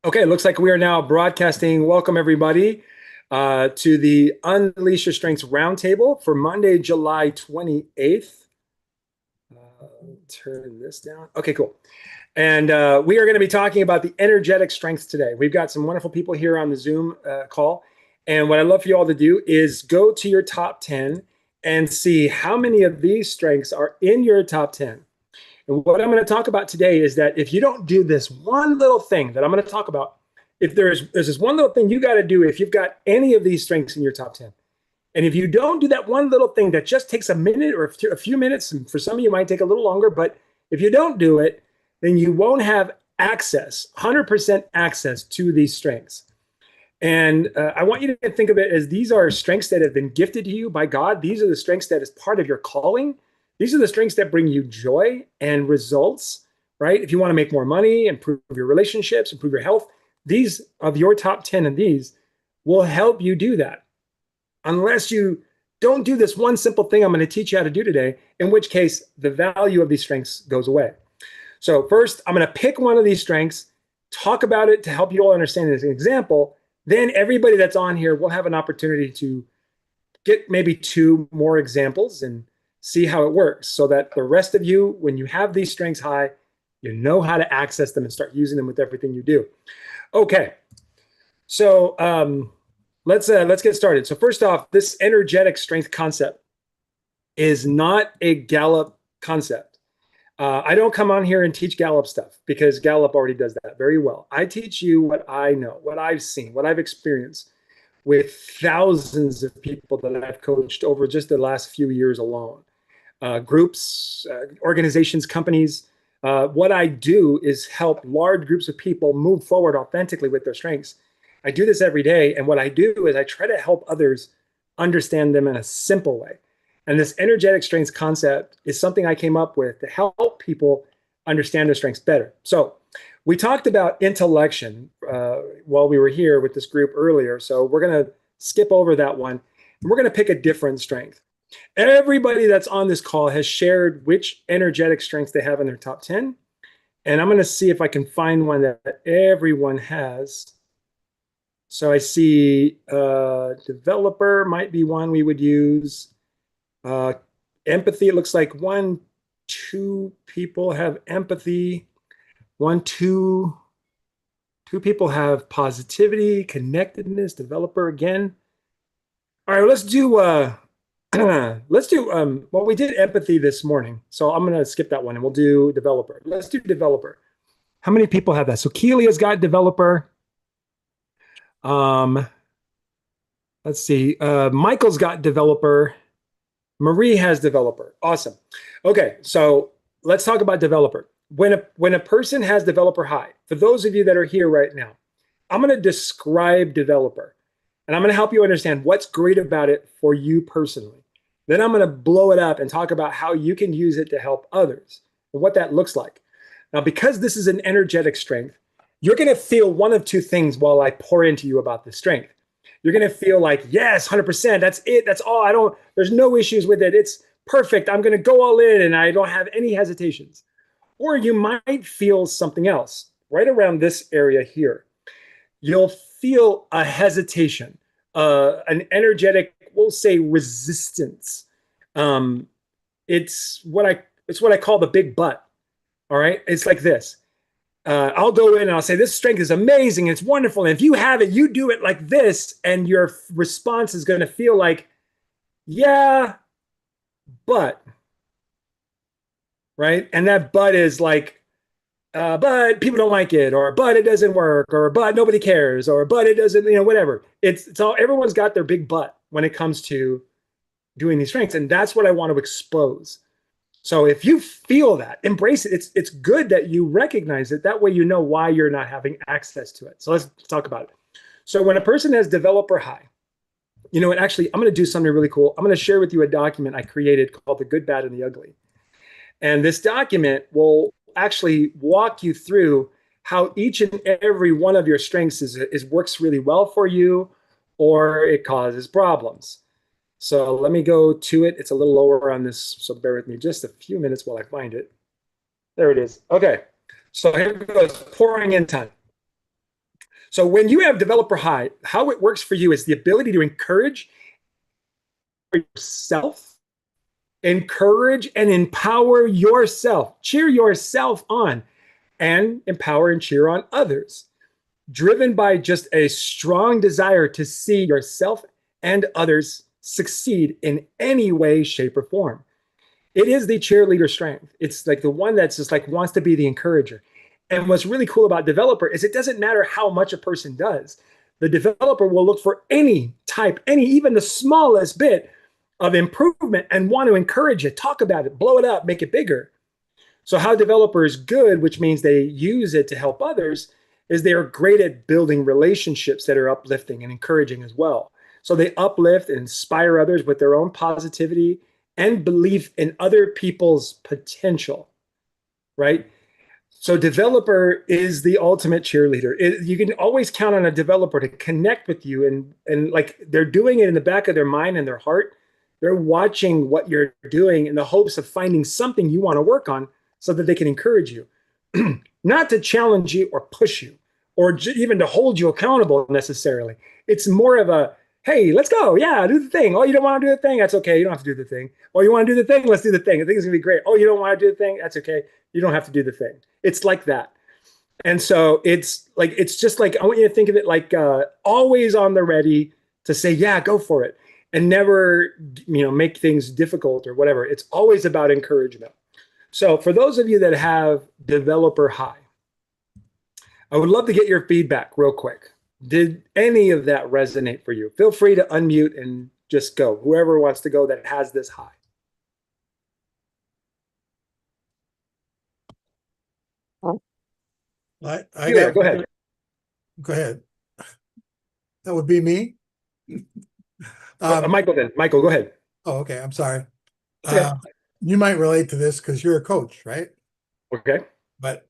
Okay, looks like we are now broadcasting. Welcome, everybody, to the Unleash Your Strengths Roundtable for Monday, July 28th. Turn this down. Okay, cool. And we are going to be talking about the energetic strengths today. We've got some wonderful people here on the Zoom call. And what I'd love for you all to do is go to your top 10 and see how many of these strengths are in your top 10. And what I'm going to talk about today is that if you don't do this one little thing that I'm going to talk about, if there's this one little thing you got to do if you've got any of these strengths in your top 10. And if you don't do that one little thing that just takes a minute or a few minutes, and for some of you it might take a little longer, but if you don't do it, then you won't have access, 100% access to these strengths. And I want you to think of it as these are strengths that have been gifted to you by God. These are the strengths that is part of your calling. These are the strengths that bring you joy and results, right? If you want to make more money, improve your relationships, improve your health, these of your top 10 of these will help you do that. Unless you don't do this one simple thing I'm going to teach you how to do today, in which case the value of these strengths goes away. So first, I'm going to pick one of these strengths, talk about it to help you all understand it as an example. Then everybody that's on here will have an opportunity to get maybe two more examples and see how it works so that the rest of you, when you have these strengths high, you know how to access them and start using them with everything you do. Okay, so let's get started. So first off, this energetic strength concept is not a Gallup concept. I don't come on here and teach Gallup stuff because Gallup already does that very well. I teach you what I know, what I've seen, what I've experienced with thousands of people that I've coached over just the last few years alone. Groups, organizations, companies. What I do is help large groups of people move forward authentically with their strengths. I do this every day. And what I do is I try to help others understand them in a simple way. And this energetic strengths concept is something I came up with to help people understand their strengths better. So we talked about intellection while we were here with this group earlier. So we're going to skip over that one. And we're going to pick a different strength. Everybody that's on this call has shared which energetic strengths they have in their top 10. And I'm going to see if I can find one that everyone has. So I see developer might be one we would use. Empathy, it looks like two people have empathy. Two people have positivity, connectedness, developer again. All right, let's do well, we did empathy this morning, so I'm gonna skip that one and we'll do developer. Let's do developer. How many people have that? So Keelia's got developer. Let's see. Michael's got developer. Marie has developer. Awesome. Okay, so let's talk about developer. When a person has developer high, for those of you that are here right now, I'm going to describe developer, and I'm going to help you understand what's great about it for you personally. Then I'm going to blow it up and talk about how you can use it to help others and what that looks like. Now, because this is an energetic strength, you're going to feel one of two things while I pour into you about this strength. You're going to feel like, yes, 100%, that's it, that's all, there's no issues with it, it's perfect, I'm going to go all in and I don't have any hesitations. Or you might feel something else right around this area here. You'll feel a hesitation, an energetic, we'll say resistance. It's what I call the big but. All right, it's like this. I'll go in and I'll say, this strength is amazing. It's wonderful. And if you have it, you do it like this. And your response is going to feel like, yeah, but, right? And that but is like, but people don't like it, or but it doesn't work, or but nobody cares, or but it doesn't, whatever. It's all, everyone's got their big but when it comes to doing these strengths. And that's what I want to expose. So if you feel that, embrace it. It's good that you recognize it. That way you know why you're not having access to it. So let's talk about it. So when a person has developer high, you know what, actually, I'm going to do something really cool. I'm going to share with you a document I created called The Good, Bad, and the Ugly. And this document will actually walk you through how each and every one of your strengths works really well for you, or it causes problems. So let me go to it. It's a little lower on this, so bear with me just a few minutes while I find it. There it is. Okay. So here goes pouring in time. So when you have developer high, how it works for you is the ability to encourage yourself, encourage and empower yourself, cheer yourself on, and empower and cheer on others, driven by just a strong desire to see yourself and others succeed in any way, shape, or form. It is the cheerleader strength. It's like the one that's just like wants to be the encourager. And what's really cool about developer is it doesn't matter how much a person does. The developer will look for any type, any, even the smallest bit of improvement and want to encourage it, talk about it, blow it up, make it bigger. So how developers good, which means they use it to help others, is they are great at building relationships that are uplifting and encouraging as well. So they uplift and inspire others with their own positivity and belief in other people's potential, right? So developer is the ultimate cheerleader. You can always count on a developer to connect with you, and like they're doing it in the back of their mind and their heart. They're watching what you're doing in the hopes of finding something you want to work on so that they can encourage you, not to challenge you or push you or even to hold you accountable necessarily. It's more of a, hey, let's go. Yeah, do the thing. Oh, you don't want to do the thing? That's okay. You don't have to do the thing. Oh, you want to do the thing? Let's do the thing. The thing is going to be great. Oh, you don't want to do the thing? That's okay. You don't have to do the thing. It's like that. And so it's just like, I want you to think of it like always on the ready to say, yeah, go for it. And never, make things difficult or whatever. It's always about encouragement. So for those of you that have developer high, I would love to get your feedback real quick. Did any of that resonate for you? Feel free to unmute and just go. Whoever wants to go that has this high. I got, go ahead. Go ahead. That would be me. Michael, then. Michael, go ahead. Oh, okay. I'm sorry. Okay. You might relate to this because you're a coach, right? Okay. But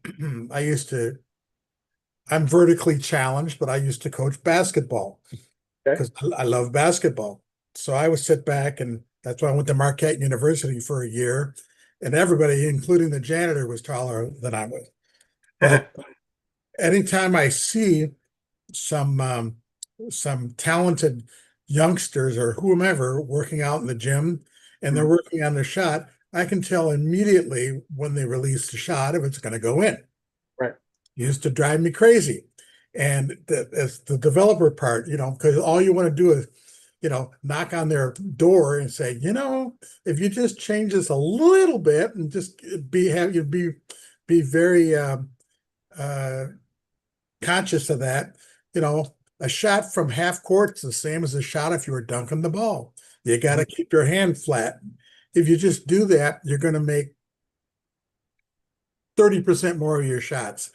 I'm vertically challenged, but I used to coach basketball because I love basketball. So I would sit back, and that's why I went to Marquette University for a year. And everybody, including the janitor, was taller than I was. Well, anytime I see some talented youngsters or whomever working out in the gym and they're working on their shot, I can tell immediately when they release the shot if it's going to go in. Right. It used to drive me crazy. And as the developer part, because all you want to do is, knock on their door and say, if you just change this a little bit and just be very conscious of that, a shot from half court is the same as a shot if you were dunking the ball. You got to keep your hand flat. If you just do that, you're going to make 30% more of your shots.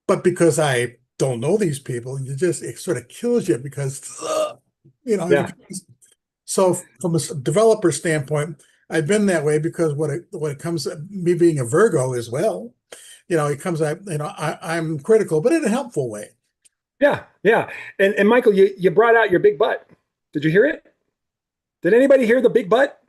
But because I don't know these people, it sort of kills you because, Yeah. So from a developer standpoint, I've been that way because when it comes to me being a Virgo as well, it comes out, I'm critical, but in a helpful way. Yeah. Yeah. And Michael, you brought out your big butt. Did you hear it? Did anybody hear the big butt?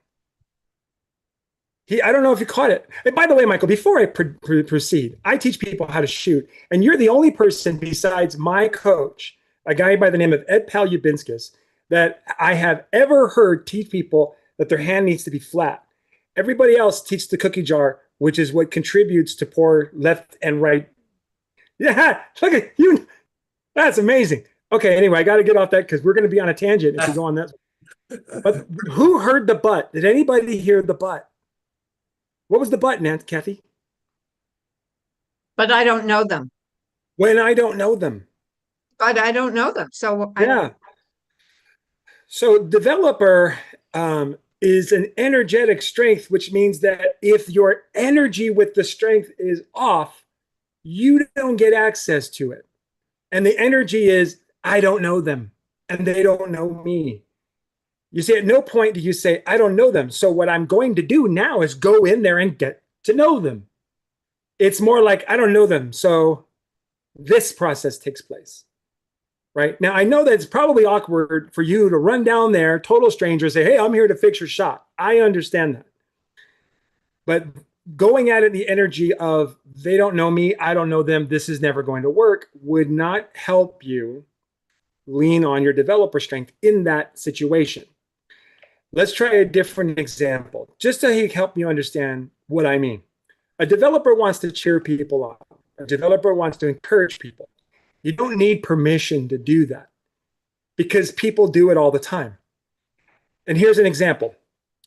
I don't know if you caught it. And by the way, Michael, before I proceed, I teach people how to shoot, and you're the only person besides my coach, a guy by the name of Ed Palubinskas, that I have ever heard teach people that their hand needs to be flat. Everybody else teaches the cookie jar, which is what contributes to poor left and right. Yeah, look at you. That's amazing. Okay, anyway, I got to get off that because we're going to be on a tangent if we go on that. But who heard the butt? Did anybody hear the butt? What was the butt, Kathy? But I don't know them. When I don't know them. But I don't know them. So yeah. So developer is an energetic strength, which means that if your energy with the strength is off, you don't get access to it. And the energy is, I don't know them, and they don't know me. You see, at no point do you say, I don't know them. So what I'm going to do now is go in there and get to know them. It's more like, I don't know them. So this process takes place. Right? Now, I know that it's probably awkward for you to run down there, total stranger, say, hey, I'm here to fix your shot. I understand that. But going at it in the energy of they don't know me, I don't know them, this is never going to work would not help you lean on your developer strength in that situation. Let's try a different example just to help you understand what I mean. A developer wants to cheer people up. A developer wants to encourage people. You don't need permission to do that because people do it all the time. And here's an example.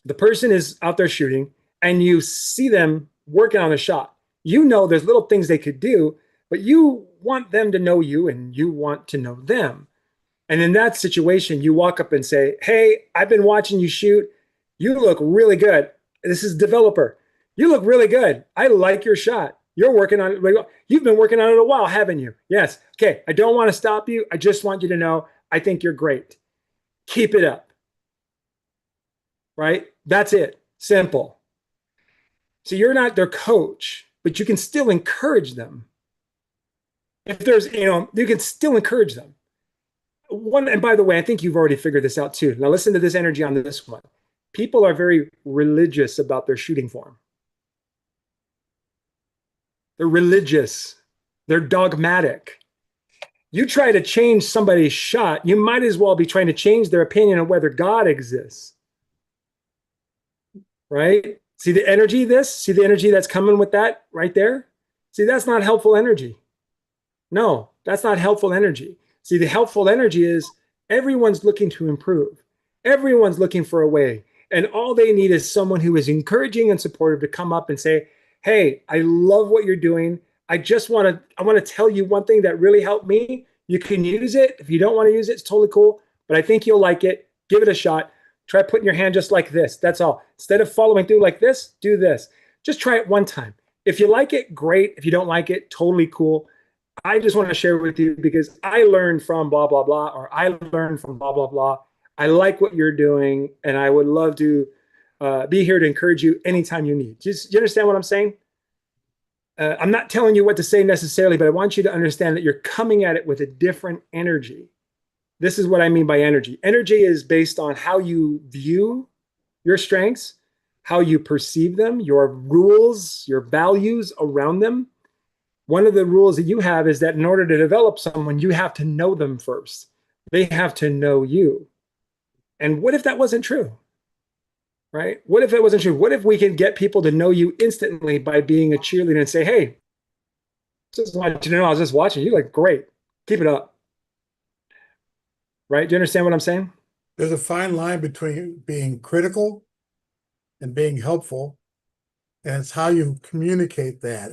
The person is out there shooting and you see them working on a shot. You know there's little things they could do, but you want them to know you and you want to know them. And in that situation, you walk up and say, hey, I've been watching you shoot. You look really good. This is developer. You look really good. I like your shot. You're working on it. You've been working on it a while, haven't you? Yes. Okay. I don't want to stop you. I just want you to know I think you're great. Keep it up. Right? That's it. Simple. So you're not their coach, but you can still encourage them. If there's, you can still encourage them. And by the way, I think you've already figured this out too. Now listen to this energy on this one. People are very religious about their shooting form. They're religious. They're dogmatic. You try to change somebody's shot, you might as well be trying to change their opinion on whether God exists. Right? See the energy See the energy that's coming with that right there? See, that's not helpful energy. No, that's not helpful energy. See, the helpful energy is everyone's looking to improve. Everyone's looking for a way. And all they need is someone who is encouraging and supportive to come up and say, hey, I love what you're doing. I want to tell you one thing that really helped me. You can use it. If you don't want to use it, it's totally cool. But I think you'll like it. Give it a shot. Try putting your hand just like this. That's all. Instead of following through like this, do this. Just try it one time. If you like it, great. If you don't like it, totally cool. I just want to share with you because I learned from blah, blah, blah, or I learned from blah, blah, blah. I like what you're doing, and I would love to be here to encourage you anytime you need. You understand what I'm saying? I'm not telling you what to say necessarily, but I want you to understand that you're coming at it with a different energy. This is what I mean by energy. Energy is based on how you view your strengths, how you perceive them, your rules, your values around them. One of the rules that you have is that in order to develop someone, you have to know them first. They have to know you. And what if that wasn't true? Right? What if it wasn't true? What if we can get people to know you instantly by being a cheerleader and say, hey, just want you to know, I was just watching. You look great. Keep it up. Right? Do you understand what I'm saying? There's a fine line between being critical and being helpful. And it's how you communicate that.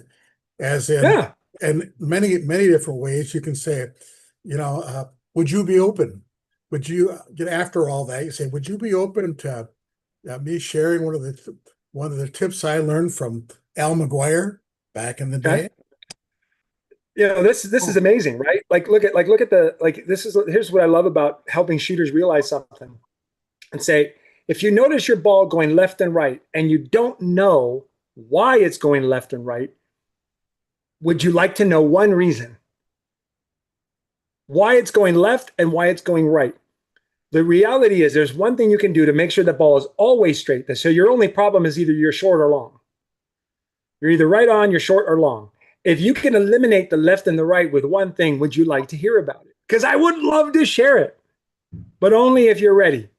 As in, Yeah. and many, many different ways you can say, would you be open? Would you get after all that? You say, would you be open to me sharing one of the tips I learned from Al McGuire back in the day? This is amazing, right? Here's what I love about helping shooters realize something and say, if you notice your ball going left and right and you don't know why it's going left and right, would you like to know one reason? Why it's going left and why it's going right? The reality is there's one thing you can do to make sure the ball is always straight. So your only problem is either you're short or long. You're either right on, you're short or long. If you can eliminate the left and the right with one thing, would you like to hear about it? Because I would love to share it, but only if you're ready,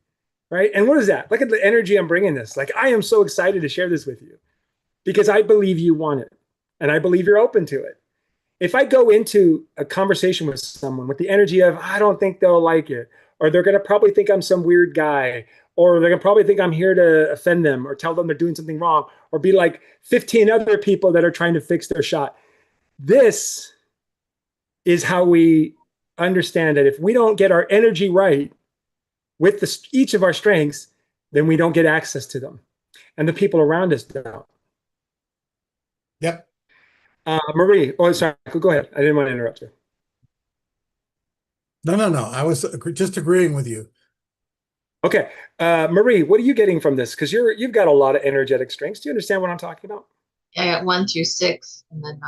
right? And what is that? Look at the energy I'm bringing this. Like, I am so excited to share this with you because I believe you want it and I believe you're open to it. If I go into a conversation with someone with the energy of, I don't think they'll like it, or they're going to probably think I'm some weird guy, or they're going to probably think I'm here to offend them or tell them they're doing something wrong, or be like 15 other people that are trying to fix their shot. This is how we understand that if we don't get our energy right with each of our strengths, then we don't get access to them. And the people around us don't. Yep. Marie, sorry, go ahead. I didn't want to interrupt you. No. I was just agreeing with you. Okay. Marie, what are you getting from this? Because you've got a lot of energetic strengths. Do you understand what I'm talking about? Yeah, I got 1 through 6 and then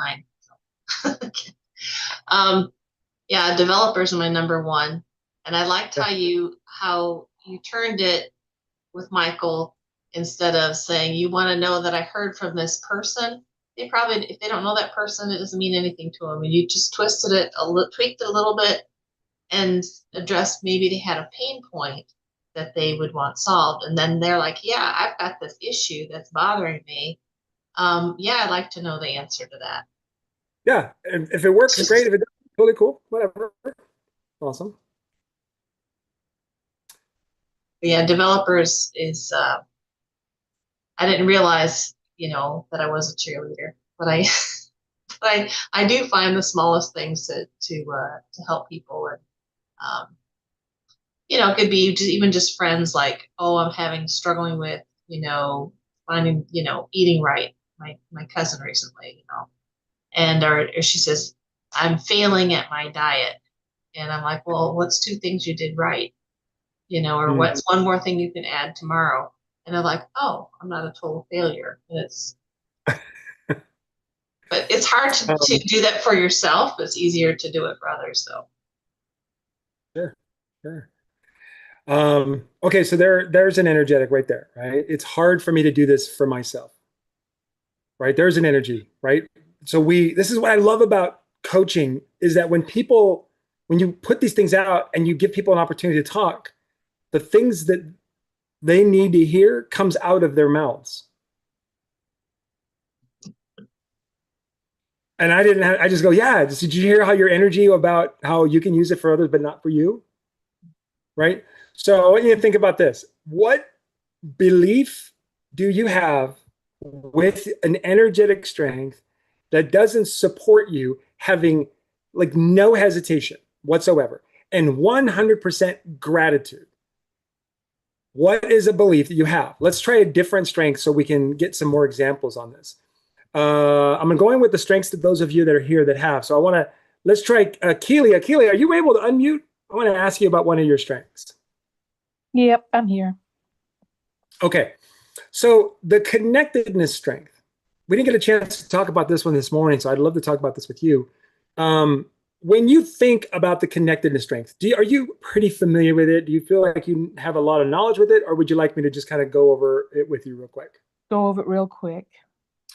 9. Yeah, developers are my number one. And I liked how you turned it with Michael instead of saying, you want to know that I heard from this person. They probably, if they don't know that person, it doesn't mean anything to them. And you just twisted it tweaked it a little bit and addressed, maybe they had a pain point that they would want solved. And then they're like, yeah, I've got this issue that's bothering me. Yeah, I'd like to know the answer to that. Yeah. And if it works, great. If it doesn't, totally cool. Whatever. Awesome. Yeah, developers is, I didn't realize, that I was a cheerleader, but I do find the smallest things to help people. And, it could be even just friends, like, oh, I'm struggling with, finding, eating right. My cousin recently, and or she says, I'm failing at my diet. And I'm like, well, what's two things you did right? Or what's one more thing you can add tomorrow? And they're like, oh, I'm not a total failure. And but it's hard to do that for yourself. It's easier to do it for others, though. Sure, sure. Okay, so there's an energetic right there, right? It's hard for me to do this for myself, right? There's an energy, right? So this is what I love about coaching is that when you put these things out and you give people an opportunity to talk, the things that they need to hear comes out of their mouths. And I just go, yeah, did you hear how your energy about how you can use it for others, but not for you? Right? So I want you to think about this. What belief do you have with an energetic strength that doesn't support you having like no hesitation whatsoever and 100% gratitude? What is a belief that you have? Let's try a different strength so we can get some more examples on this. I'm going with the strengths that those of you that are here that have. So let's try Keely. Keely, are you able to unmute? I want to ask you about one of your strengths. Yep, I'm here. Okay. So the connectedness strength, we didn't get a chance to talk about this one this morning, so I'd love to talk about this with you. When you think about the connectedness strength, are you pretty familiar with it? Do you feel like you have a lot of knowledge with it, or would you like me to just kind of go over it with you real quick? Go over it real quick.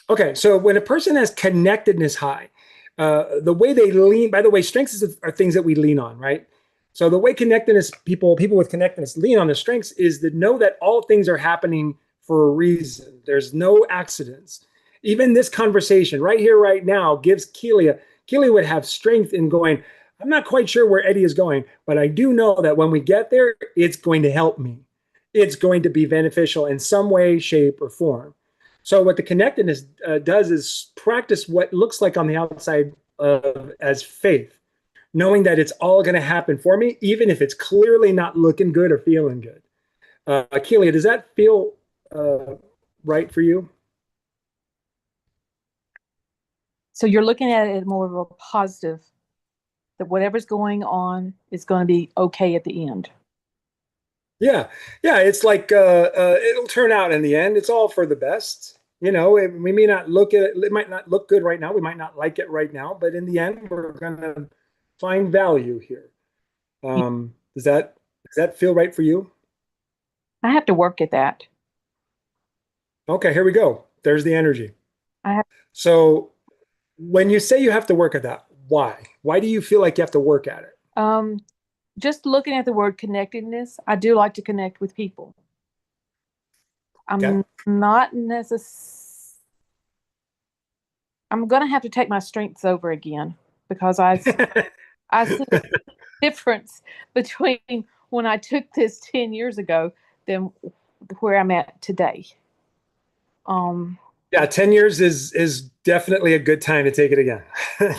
Okay, so when a person has connectedness high, the way they lean, by the way, strengths are things that we lean on, right? So the way connectedness, people with connectedness lean on their strengths is to know that all things are happening for a reason. There's no accidents. Even this conversation right here, right now, gives Keely would have strength in going, I'm not quite sure where Eddie is going, but I do know that when we get there, it's going to help me. It's going to be beneficial in some way, shape, or form. So what the connectedness does is practice what looks like on the outside as faith, knowing that it's all going to happen for me, even if it's clearly not looking good or feeling good. Kelia, does that feel right for you? So you're looking at it more of a positive, that whatever's going on is going to be okay at the end. Yeah. It's like it'll turn out in the end. It's all for the best. We may not look at it. It might not look good right now. We might not like it right now, but in the end, we're going to find value here. Does that feel right for you? I have to work at that. Okay, here we go. There's the energy. So when you say you have to work at that, why? Why do you feel like you have to work at it? Just looking at the word connectedness, I do like to connect with people. I'm not necessarily. I'm going to have to take my strengths over again because I see the difference between when I took this 10 years ago than where I'm at today. Yeah, 10 years is definitely a good time to take it again.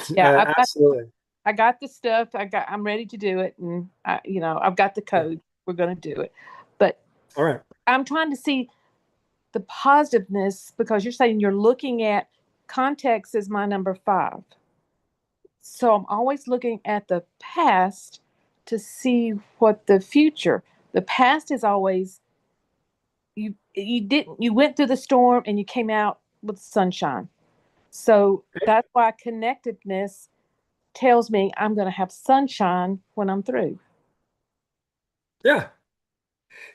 Yeah, absolutely. I got the stuff. I'm ready to do it, and I've got the code. We're going to do it. But all right, I'm trying to see the positiveness because you're saying you're looking at context is my number 5. So I'm always looking at the past to see what the future. The past is always you went through the storm and you came out with sunshine. So that's why connectedness tells me I'm going to have sunshine when I'm through. Yeah.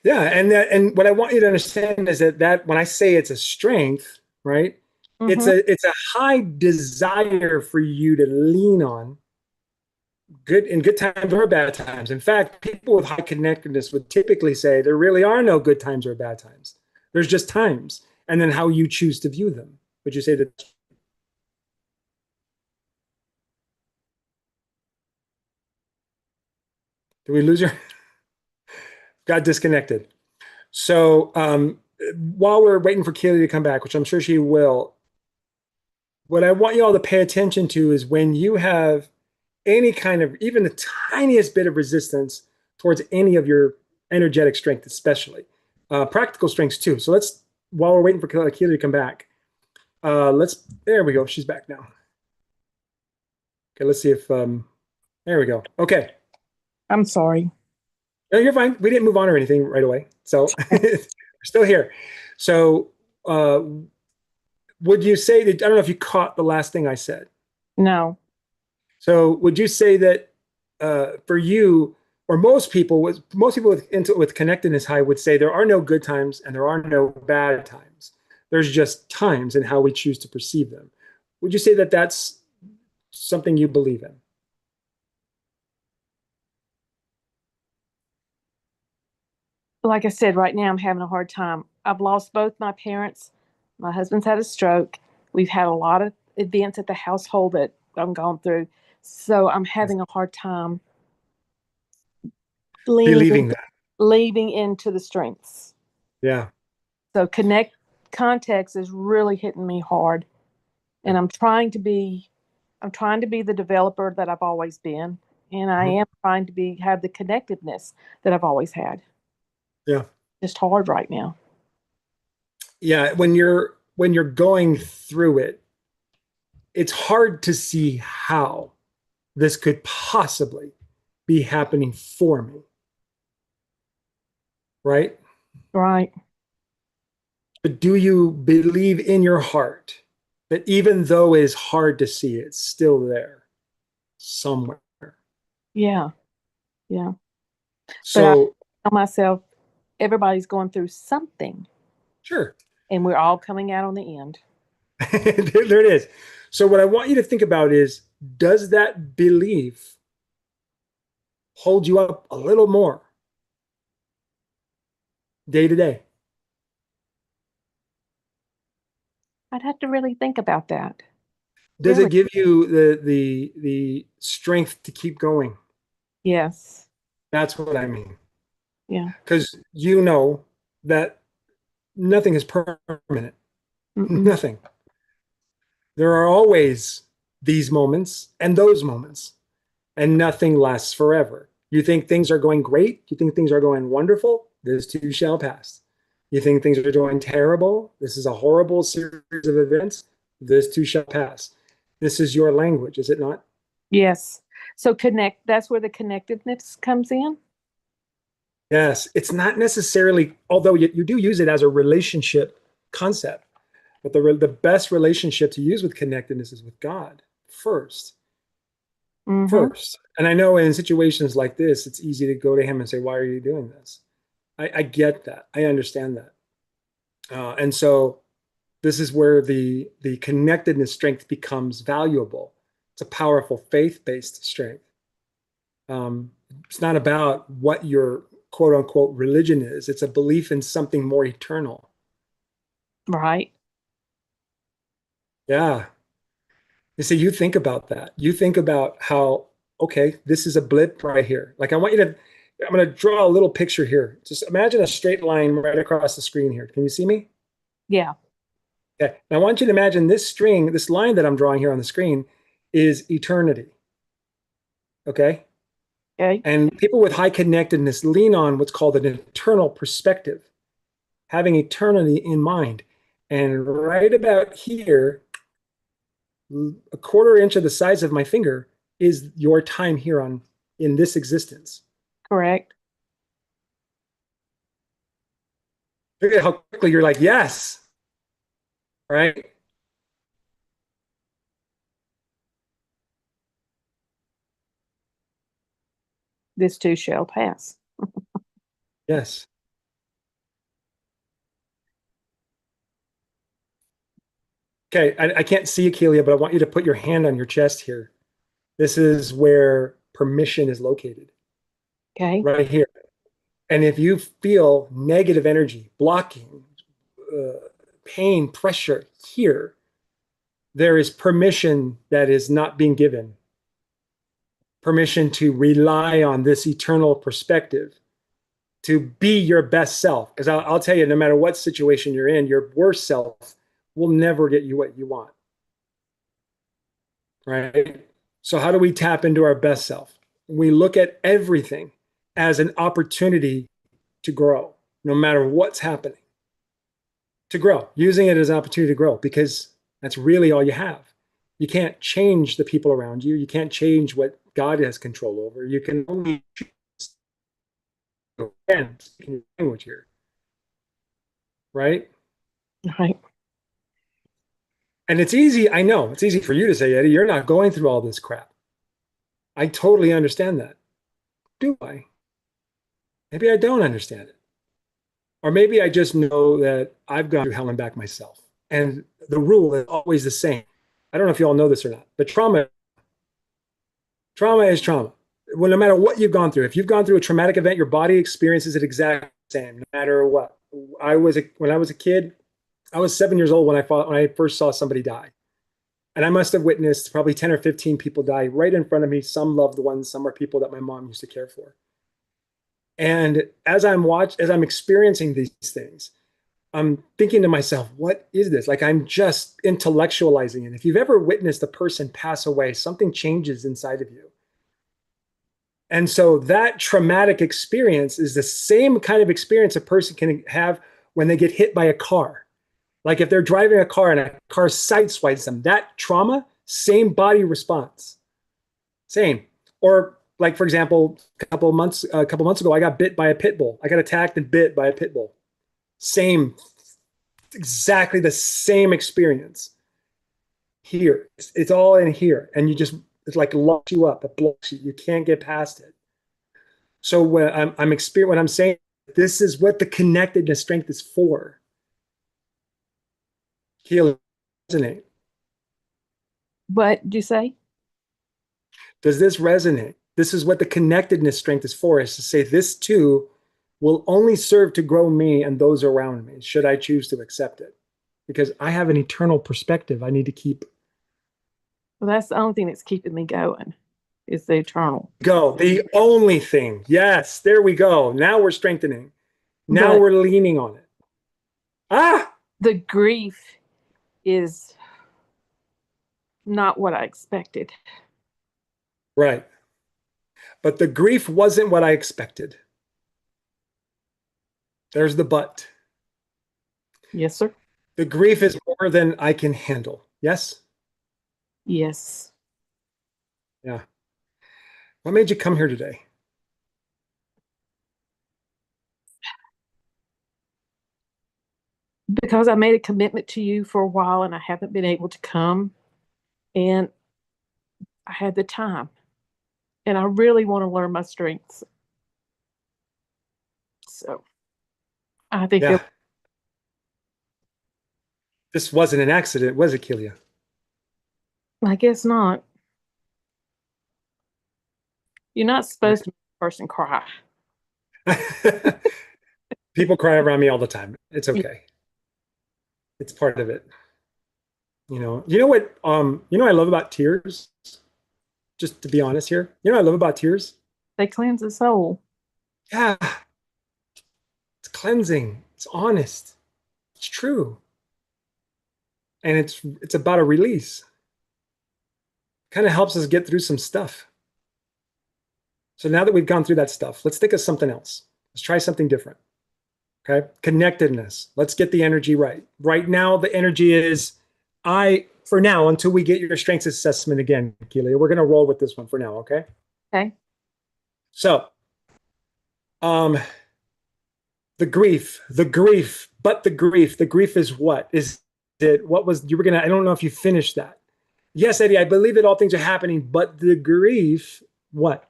Yeah, and what I want you to understand is that when I say it's a strength, right? Mm-hmm. It's a high desire for you to lean on good in good times or bad times. In fact, people with high connectedness would typically say there really are no good times or bad times. There's just times, and then how you choose to view them. Would you say that? Did we lose your? Got disconnected. So while we're waiting for Keely to come back, which I'm sure she will, what I want you all to pay attention to is when you have any kind of even the tiniest bit of resistance towards any of your energetic strength, especially practical strengths too. So let's, while we're waiting for Keely to come back, there we go. She's back now. Okay, let's see if, there we go. Okay. I'm sorry. No, you're fine. We didn't move on or anything right away. So we're still here. So would you say that, I don't know if you caught the last thing I said. No. So would you say that for you or most people with connectedness high would say there are no good times and there are no bad times. There's just times and how we choose to perceive them. Would you say that that's something you believe in? Like I said, right now I'm having a hard time. I've lost both my parents. My husband's had a stroke. We've had a lot of events at the household that I'm going through. So I'm having a hard time Believing leaning, that. leaving into the strengths. Yeah. So context is really hitting me hard. And I'm trying to be the developer that I've always been. And I Mhm. am trying to have the connectedness that I've always had. Yeah. Just hard right now. Yeah. When you're going through it, it's hard to see how this could possibly be happening for me. Right? Right. But do you believe in your heart that even though it is hard to see, it's still there somewhere? Yeah. Yeah. But I So, tell myself, everybody's going through something sure, and we're all coming out on the end. there it is. So, what I want you to think about is does that belief hold you up a little more day to day? I'd have to really think about that. Does it Really? give you the strength to keep going? Yes. That's what I mean. Yeah. Because you know that nothing is permanent. Mm-mm. Nothing. There are always these moments and those moments, and nothing lasts forever. You think things are going great? You think things are going wonderful? This too shall pass. You think things are going terrible? This is a horrible series of events. This too shall pass. This is your language, is it not? Yes. So that's where the connectedness comes in. Yes. It's not necessarily, although you do use it as a relationship concept, but the best relationship to use with connectedness is with God first. Mm-hmm. First. And I know in situations like this, it's easy to go to him and say, why are you doing this? I get that. I understand that. And so this is where the connectedness strength becomes valuable. It's a powerful faith-based strength. It's not about what your quote unquote religion is. It's a belief in something more eternal. Right. Yeah. You see, you think about that. You think about how, okay, this is a blip right here. Like I want you to, I'm going to draw a little picture here. Just imagine a straight line right across the screen here. Can you see me? Yeah. Okay. Now I want you to imagine this string, this line that I'm drawing here on the screen is eternity. Okay. Okay. And people with high connectedness lean on what's called an eternal perspective, having eternity in mind. And right about here, a quarter inch of the size of my finger is your time here on in this existence. Correct. Look at how quickly you're like, yes, right? This too shall pass. Yes. Okay, I can't see Akeelia, but I want you to put your hand on your chest here. This is where permission is located, Okay. right here. And if you feel negative energy, blocking, pain, pressure here, there is permission that is not being given. Permission to rely on this eternal perspective, to be your best self. Because I'll tell you, no matter what situation you're in, your worst self will never get you what you want. Right? So, how do we tap into our best self? We look at everything as an opportunity to grow, no matter what's happening, to grow, using it as an opportunity to grow, because that's really all you have. You can't change the people around you. You can't change what God has control over. You can only choose language here, right? Right. And it's easy. I know it's easy for you to say, Eddie, you're not going through all this crap. I totally understand that. Do I? Maybe I don't understand it. Or maybe I just know that I've gone through hell and back myself. And the rule is always the same. I don't know if you all know this or not, but trauma is trauma. Well, no matter what you've gone through, if you've gone through a traumatic event, your body experiences it exactly the same, no matter what. When I was a kid, I was 7 years old when I first saw somebody die. And I must have witnessed probably 10 or 15 people die right in front of me. Some loved ones, some are people that my mom used to care for. And as I'm experiencing these things, I'm thinking to myself, what is this? Like, I'm just intellectualizing it. If you've ever witnessed a person pass away, something changes inside of you. And so that traumatic experience is the same kind of experience a person can have when they get hit by a car. Like if they're driving a car and a car sideswipes them, that trauma, same body response. Same. Or like, for example, a couple months ago, I got bit by a pit bull. I got attacked and bit by a pit bull. Same, exactly the same experience here. It's all in here. And it's like locks you up. It blocks you. You can't get past it. So when when I'm saying this is what the connectedness strength is for. Heal, resonate. What did you say? Does this resonate? This is what the connectedness strength is for, is to say this too will only serve to grow me and those around me, should I choose to accept it. Because I have an eternal perspective I need to keep. Well, that's the only thing that's keeping me going is the eternal. Go. The only thing. Yes, there we go. Now we're strengthening. Now But we're leaning on it. Ah! the grief is not what I expected. Right. But the grief wasn't what I expected. There's the but. Yes, sir. The grief is more than I can handle. Yes? Yes. Yeah. What made you come here today? Because I made a commitment to you for a while and I haven't been able to come. And I had the time. And I really want to learn my strengths. So I think Yeah. This wasn't an accident, was it, Kelia? I guess not. You're not supposed to make a person cry. People cry around me all the time. It's okay. It's part of it. You know what I love about tears? Just to be honest here. You know what I love about tears? They cleanse the soul. Yeah. It's cleansing. It's honest. It's true. And it's about a release. Kind of helps us get through some stuff. So now that we've gone through that stuff, let's think of something else. Let's try something different. Okay. Connectedness. Let's get the energy right. Right now, the energy is for now, until we get your strengths assessment again, Kelia, we're going to roll with this one for now. Okay. Okay. So, the grief, but the grief is what? Is it, what was, you were going to, I don't know if you finished that. Yes, Eddie, I believe that all things are happening, but the grief, what?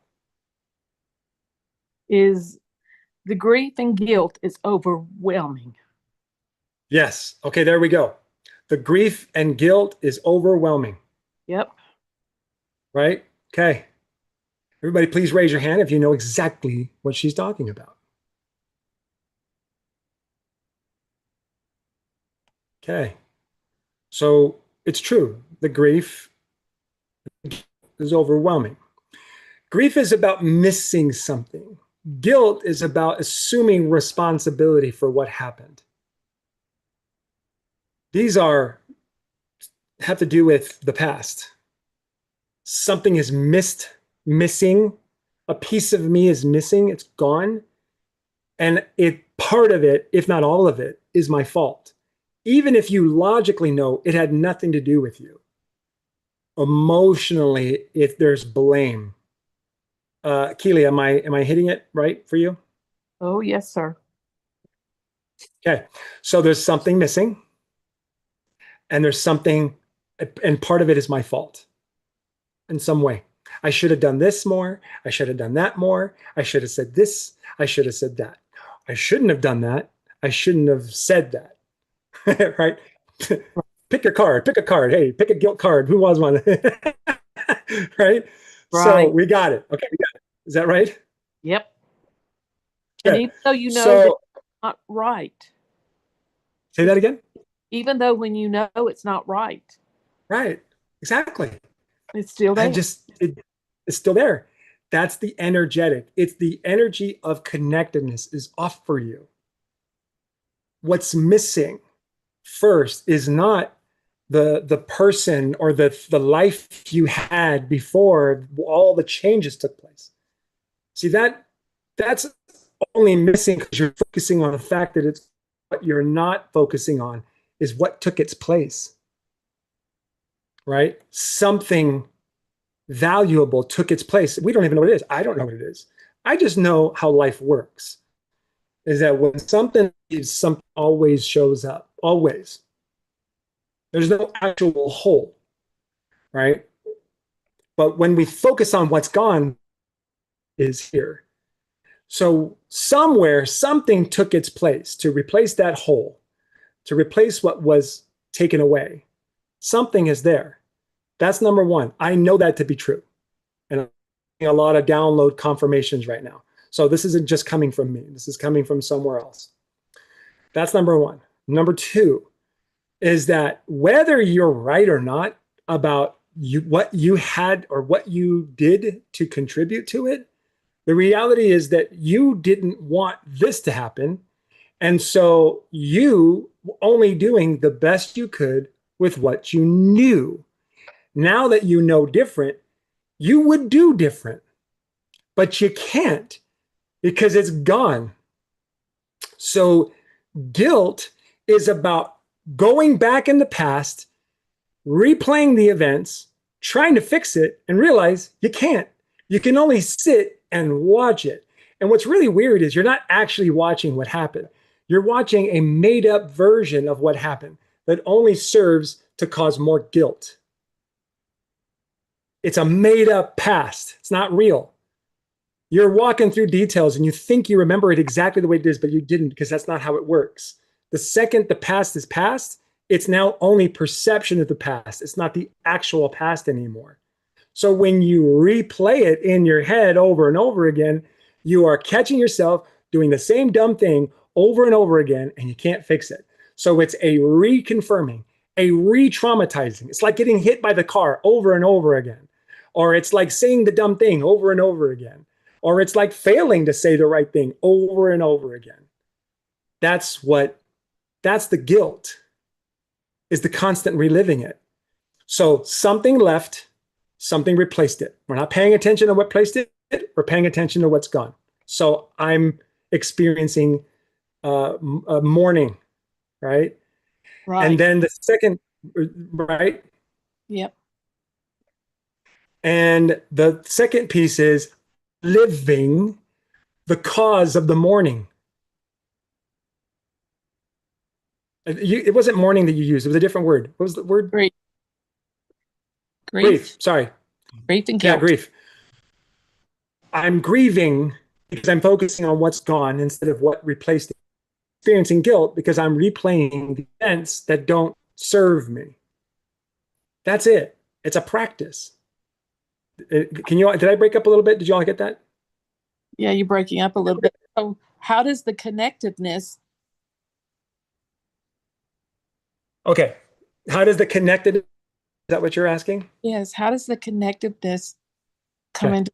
Is the grief and guilt is overwhelming. Yes. Okay, there we go. The grief and guilt is overwhelming. Yep. Right? Okay. Everybody, please raise your hand if you know exactly what she's talking about. Okay. So it's true. The grief is overwhelming. Grief is about missing something. Guilt is about assuming responsibility for what happened. These have to do with the past. Something is missing. A piece of me is missing. It's gone. And part of it, if not all of it, is my fault. Even if you logically know it had nothing to do with you. Emotionally, if there's blame. Keely, am I hitting it right for you? Oh, yes, sir. Okay. So there's something missing. And there's something, and part of it is my fault in some way. I should have done this more. I should have done that more. I should have said this. I should have said that. I shouldn't have done that. I shouldn't have said that. Right? Pick your card. Pick a card. Hey, pick a guilt card. Who was one? Right? So we got it. Okay, we got it. Is that right? Yep. Good. And even though you know So, that it's not right. Say that again? Even though when you know it's not right. Right. Exactly. It's still there. It's still there. That's the energetic. It's the energy of connectedness is off for you. What's missing first is not the person or the life you had before all the changes took place. See, that's only missing because you're focusing on the fact that it's what you're not focusing on is what took its place. Right? Something valuable took its place. We don't even know what it is. I don't know what it is. I just know how life works. Is that when something leaves, something always shows up. Always. There's no actual whole. Right? But when we focus on what's gone, is here. So somewhere, something took its place to replace that hole, to replace what was taken away. Something is there. That's number one. I know that to be true. And I'm getting a lot of download confirmations right now. So this isn't just coming from me. This is coming from somewhere else. That's number one. Number two is that whether you're right or not about what you had or what you did to contribute to it, the reality is that you didn't want this to happen. And so you were only doing the best you could with what you knew. Now that you know different, you would do different, but you can't because it's gone. So guilt is about going back in the past, replaying the events, trying to fix it, and realize you can't. You can only sit and watch it. And what's really weird is you're not actually watching what happened. You're watching a made up version of what happened that only serves to cause more guilt. It's a made up past. It's not real. You're walking through details and you think you remember it exactly the way it is, but you didn't because that's not how it works. The second the past is past, it's now only perception of the past. It's not the actual past anymore. So when you replay it in your head over and over again, you are catching yourself doing the same dumb thing over and over again, and you can't fix it. So it's a reconfirming, a re-traumatizing. It's like getting hit by the car over and over again. Or it's like saying the dumb thing over and over again. Or it's like failing to say the right thing over and over again. That's the guilt, is the constant reliving it. So something left, something replaced it. We're not paying attention to what placed it, we're paying attention to what's gone. So I'm experiencing mourning, right? Right. And then the second, right? Yep. And the second piece is living the cause of the mourning. It wasn't mourning that you used. It was a different word. What was the word? Grief. Grief. Sorry. Grief and guilt. Yeah, grief. I'm grieving because I'm focusing on what's gone instead of what replaced it. Experiencing guilt because I'm replaying the events that don't serve me. That's it. It's a practice. Did I break up a little bit? Did you all get that? Yeah, you're breaking up a little bit. So how does the connectiveness? Okay. How does the connected, is that what you're asking? Yes, how does the connectiveness come Okay. into?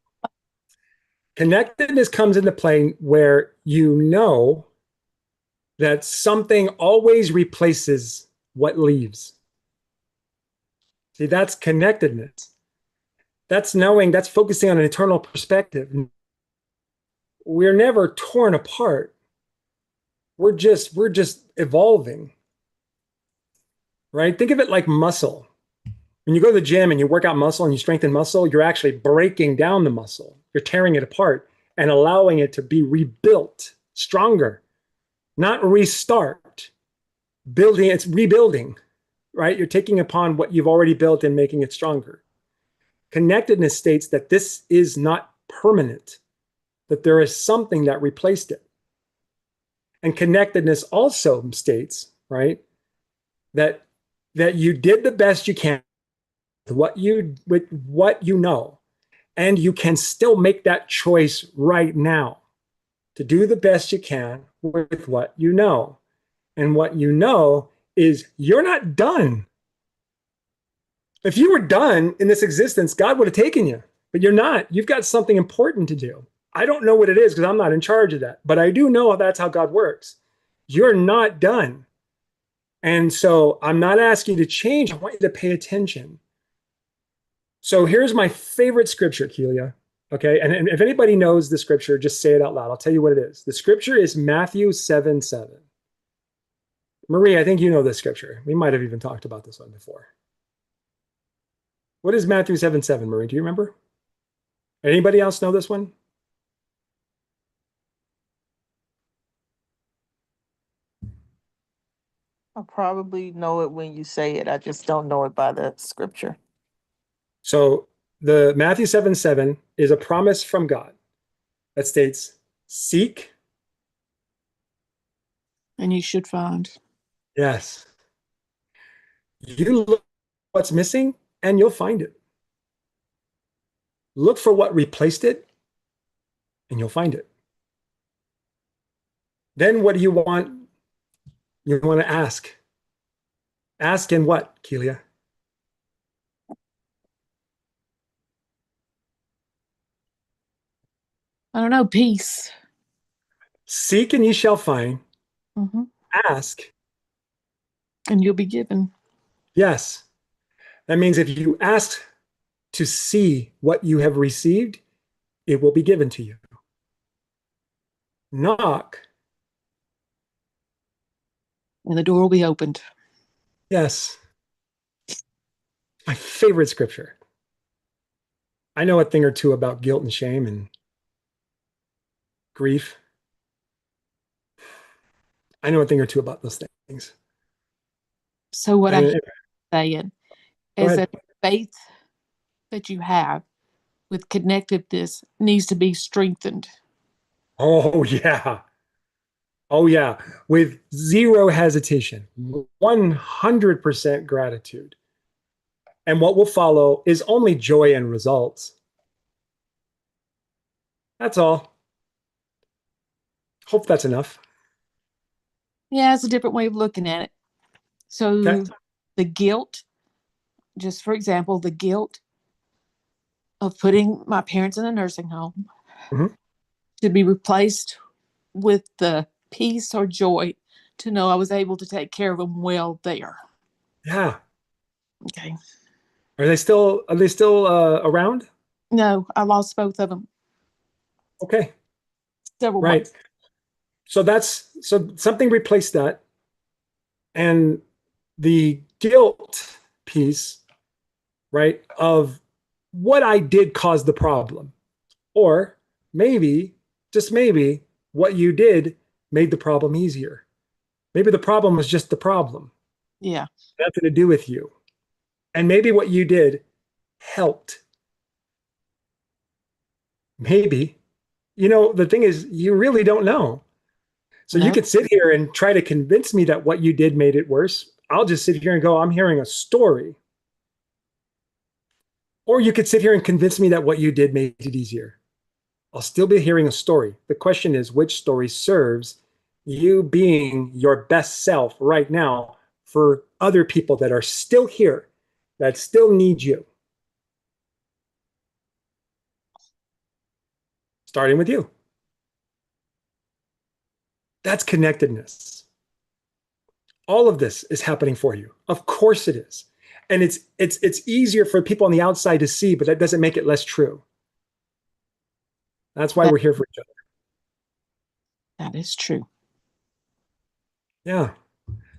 Connectedness comes into play where you know that something always replaces what leaves. See, that's connectedness. That's knowing, that's focusing on an eternal perspective. We're never torn apart. We're just evolving. Right? Think of it like muscle. When you go to the gym and you work out muscle and you strengthen muscle, you're actually breaking down the muscle. You're tearing it apart and allowing it to be rebuilt stronger, not restart. Building, it's rebuilding, right? You're taking upon what you've already built and making it stronger. Connectedness states that this is not permanent, that there is something that replaced it. And connectedness also states, right, that you did the best you can with what you know, and you can still make that choice right now to do the best you can with what you know. And what you know is you're not done. If you were done in this existence, God would have taken you, but you're not. You've got something important to do. I don't know what it is because I'm not in charge of that, but I do know that's how God works. You're not done. And so I'm not asking you to change. I want you to pay attention. So here's my favorite scripture, Kelia. Okay. And if anybody knows the scripture, just say it out loud. I'll tell you what it is. The scripture is Matthew 7:7. Marie, I think you know this scripture. We might have even talked about this one before. What is Matthew 7:7, Marie? Do you remember? Anybody else know this one? I'll probably know it when you say it. I just don't know it by the scripture. So the Matthew 7:7 is a promise from God that states, seek. And you should find. Yes. You look what's missing and you'll find it. Look for what replaced it and you'll find it. Then what do you want? You want to ask. Ask in what, Kelia? I don't know, peace. Seek and ye shall find. Mm-hmm. Ask. And you'll be given. Yes. That means if you ask to see what you have received, it will be given to you. Knock. And the door will be opened. Yes. My favorite scripture. I know a thing or two about guilt and shame and grief. I know a thing or two about those things. So what I'm saying is that the faith that you have with connectedness needs to be strengthened. Oh, yeah. Oh, yeah. With zero hesitation, 100% gratitude. And what will follow is only joy and results. That's all. Hope that's enough. Yeah, it's a different way of looking at it. So Okay. the guilt, just for example, the guilt of putting my parents in a nursing home to be replaced with the peace or joy to know I was able to take care of them well there. Yeah. Okay. Are they still around? No, I lost both of them. Okay. Several Right. months. So something replaced that. And the guilt piece, right, of what I did caused the problem. Or maybe, just maybe, what you did made the problem easier. Maybe the problem was just the problem. Yeah. Nothing to do with you. And maybe what you did helped. Maybe. The thing is, you really don't know. So you could sit here and try to convince me that what you did made it worse. I'll just sit here and go, I'm hearing a story. Or you could sit here and convince me that what you did made it easier. I'll still be hearing a story. The question is, which story serves you being your best self right now for other people that are still here, that still need you? Starting with you. That's connectedness. All of this is happening for you. Of course it is. And it's easier for people on the outside to see, but that doesn't make it less true. That's why we're here for each other. That is true. Yeah.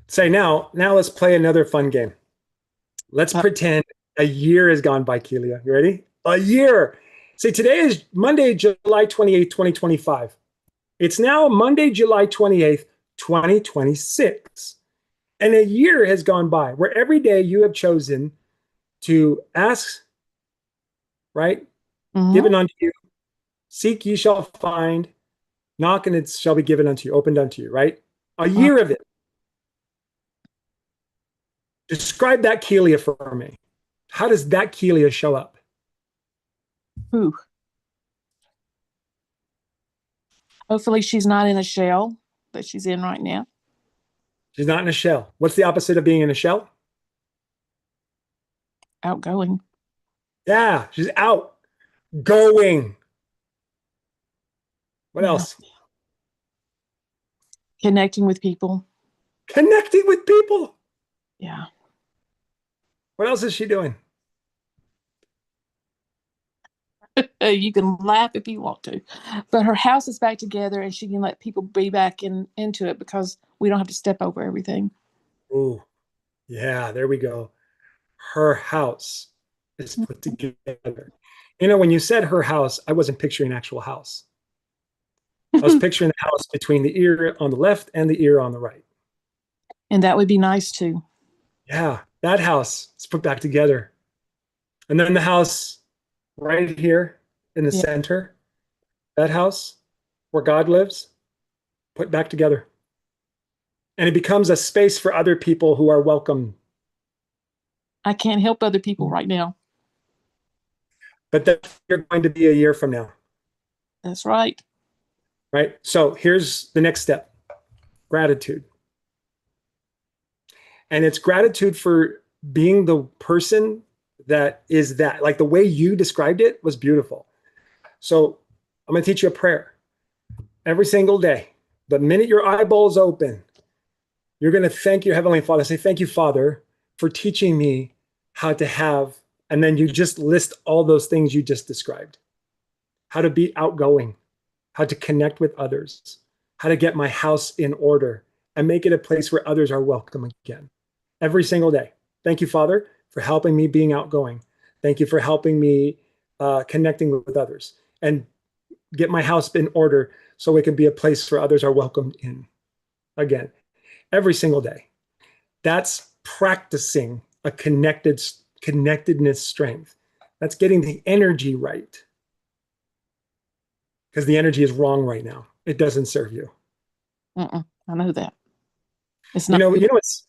Say now let's play another fun game. Let's pretend a year has gone by, Kelia. You ready? A year. See, today is Monday, July 28th, 2025. It's now Monday, July 28th, 2026. And a year has gone by where every day you have chosen to ask, right? Given unto you. Seek, ye shall find. Knock, and it shall be given unto you, opened unto you, right? A year of it. Describe that Kelia for me. How does that Kelia show up? Ooh. Hopefully she's not in a shell that she's in right now. She's not in a shell. What's the opposite of being in a shell? Outgoing. Yeah, she's out. Going. What else? Connecting with people. Connecting with people. Yeah. What else is she doing? You can laugh if you want to, but her house is back together and she can let people be back into it because we don't have to step over everything. Ooh, yeah, there we go. Her house is put together. You know, when you said her house, I wasn't picturing an actual house. I was picturing the house between the ear on the left and the ear on the right. And that would be nice too. Yeah, that house is put back together. And then the house right here in the center, that house where God lives, put back together. And it becomes a space for other people who are welcome. I can't help other people right now. But that's you're going to be a year from now. That's right. Right? So here's the next step. Gratitude. And it's gratitude for being the person that is that. Like the way you described it was beautiful. So I'm going to teach you a prayer every single day. The minute your eyeballs open, you're going to thank your Heavenly Father. Say, thank you, Father, for teaching me how to have. And then you just list all those things you just described. How to be outgoing, how to connect with others, how to get my house in order and make it a place where others are welcome again. Every single day. Thank you, Father, for helping me being outgoing. Thank you for helping me connecting with others and get my house in order so it can be a place where others are welcomed in again. Every single day. That's practicing a connectedness strength. That's getting the energy right. Because the energy is wrong right now. It doesn't serve you. I know that. It's not. You know what's.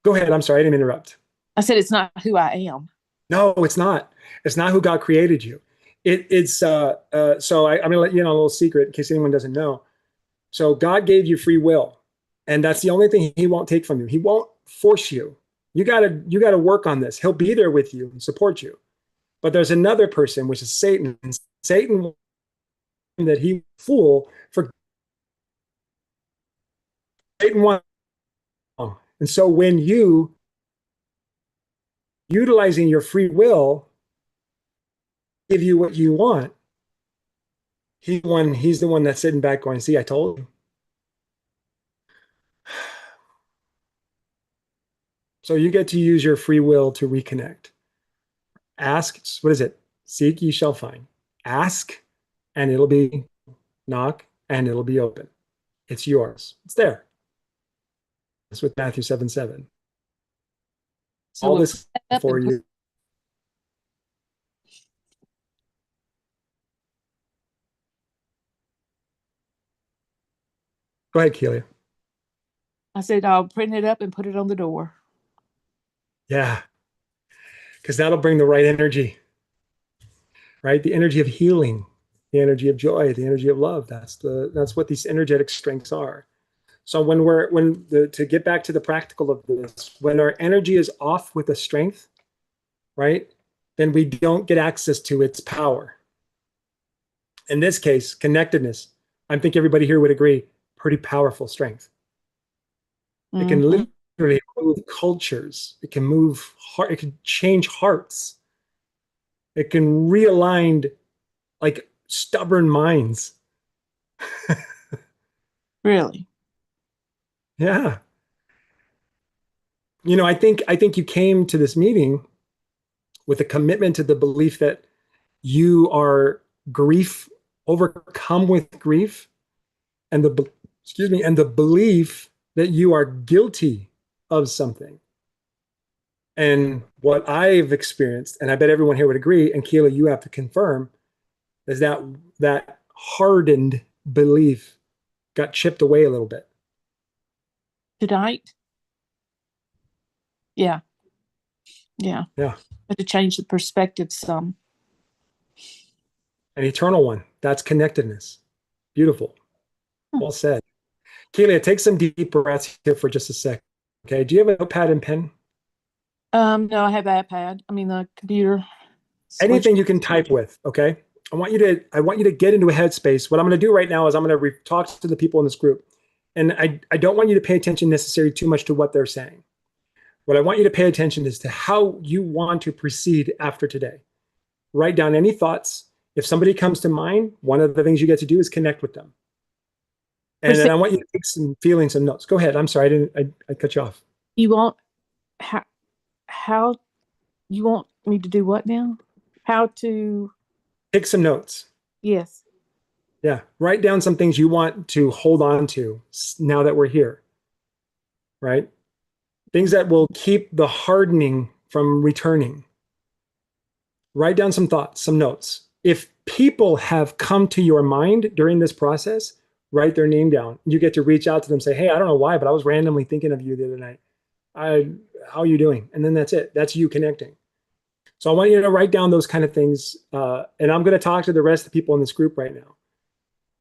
Go ahead. I'm sorry. I didn't interrupt. I said it's not who I am. No, it's not. It's not who God created you. It's so I'm going to let you in on a little secret in case anyone doesn't know. So God gave you free will, and that's the only thing He won't take from you. He won't force you. You gotta work on this. He'll be there with you and support you. But there's another person, which is Satan. And Satan that he fool for Satan wants. And so when you utilizing your free will give you what you want, he's the one that's sitting back going, see, I told you. So you get to use your free will to reconnect. Ask, what is it? Seek, ye shall find. Ask, and it'll be knock, and it'll be open. It's yours. It's there. It's with Matthew 7:7. So all this for you. Go ahead, Kelia. I said I'll print it up and put it on the door. Yeah, because that'll bring the right energy, right? The energy of healing, the energy of joy, the energy of love. That's what these energetic strengths are. So to get back to the practical of this, when our energy is off with a strength, right, then we don't get access to its power. In this case, connectedness, I think everybody here would agree, pretty powerful strength. It can Mhm. literally move cultures. It can move heart. It can change hearts. It can realign like stubborn minds. Really? Yeah. I think you came to this meeting with a commitment to the belief that you are grief overcome with grief and the belief that you are guilty of something. And what I've experienced, and I bet everyone here would agree, and Keela, you have to confirm, is that hardened belief got chipped away a little bit. Tonight? Yeah. Yeah. Yeah. But to change the perspective some. An eternal one. That's connectedness. Beautiful. Hmm. Well said. Keila, take some deep breaths here for just a sec. Okay. Do you have a notepad and pen? No, I have iPad. I mean the computer. Anything you can type with. Okay. I want you to get into a headspace. What I'm going to do right now is I'm going to talk to the people in this group. And I don't want you to pay attention necessarily too much to what they're saying. What I want you to pay attention is to how you want to proceed after today. Write down any thoughts. If somebody comes to mind, one of the things you get to do is connect with them. And then I want you to take some feelings and notes. Go ahead. I'm sorry. I cut you off. You want how you want me to do what now? How to Take some notes. yes. Yeah. Write down some things you want to hold on to now that we're here. Right? Things that will keep the hardening from returning. Write down some thoughts, some notes. If people have come to your mind during this process, write their name down. You get to reach out to them, say, hey, I don't know why, but I was randomly thinking of you the other night. How are you doing? And then that's it. That's you connecting. So I want you to write down those kind of things. And I'm going to talk to the rest of the people in this group right now.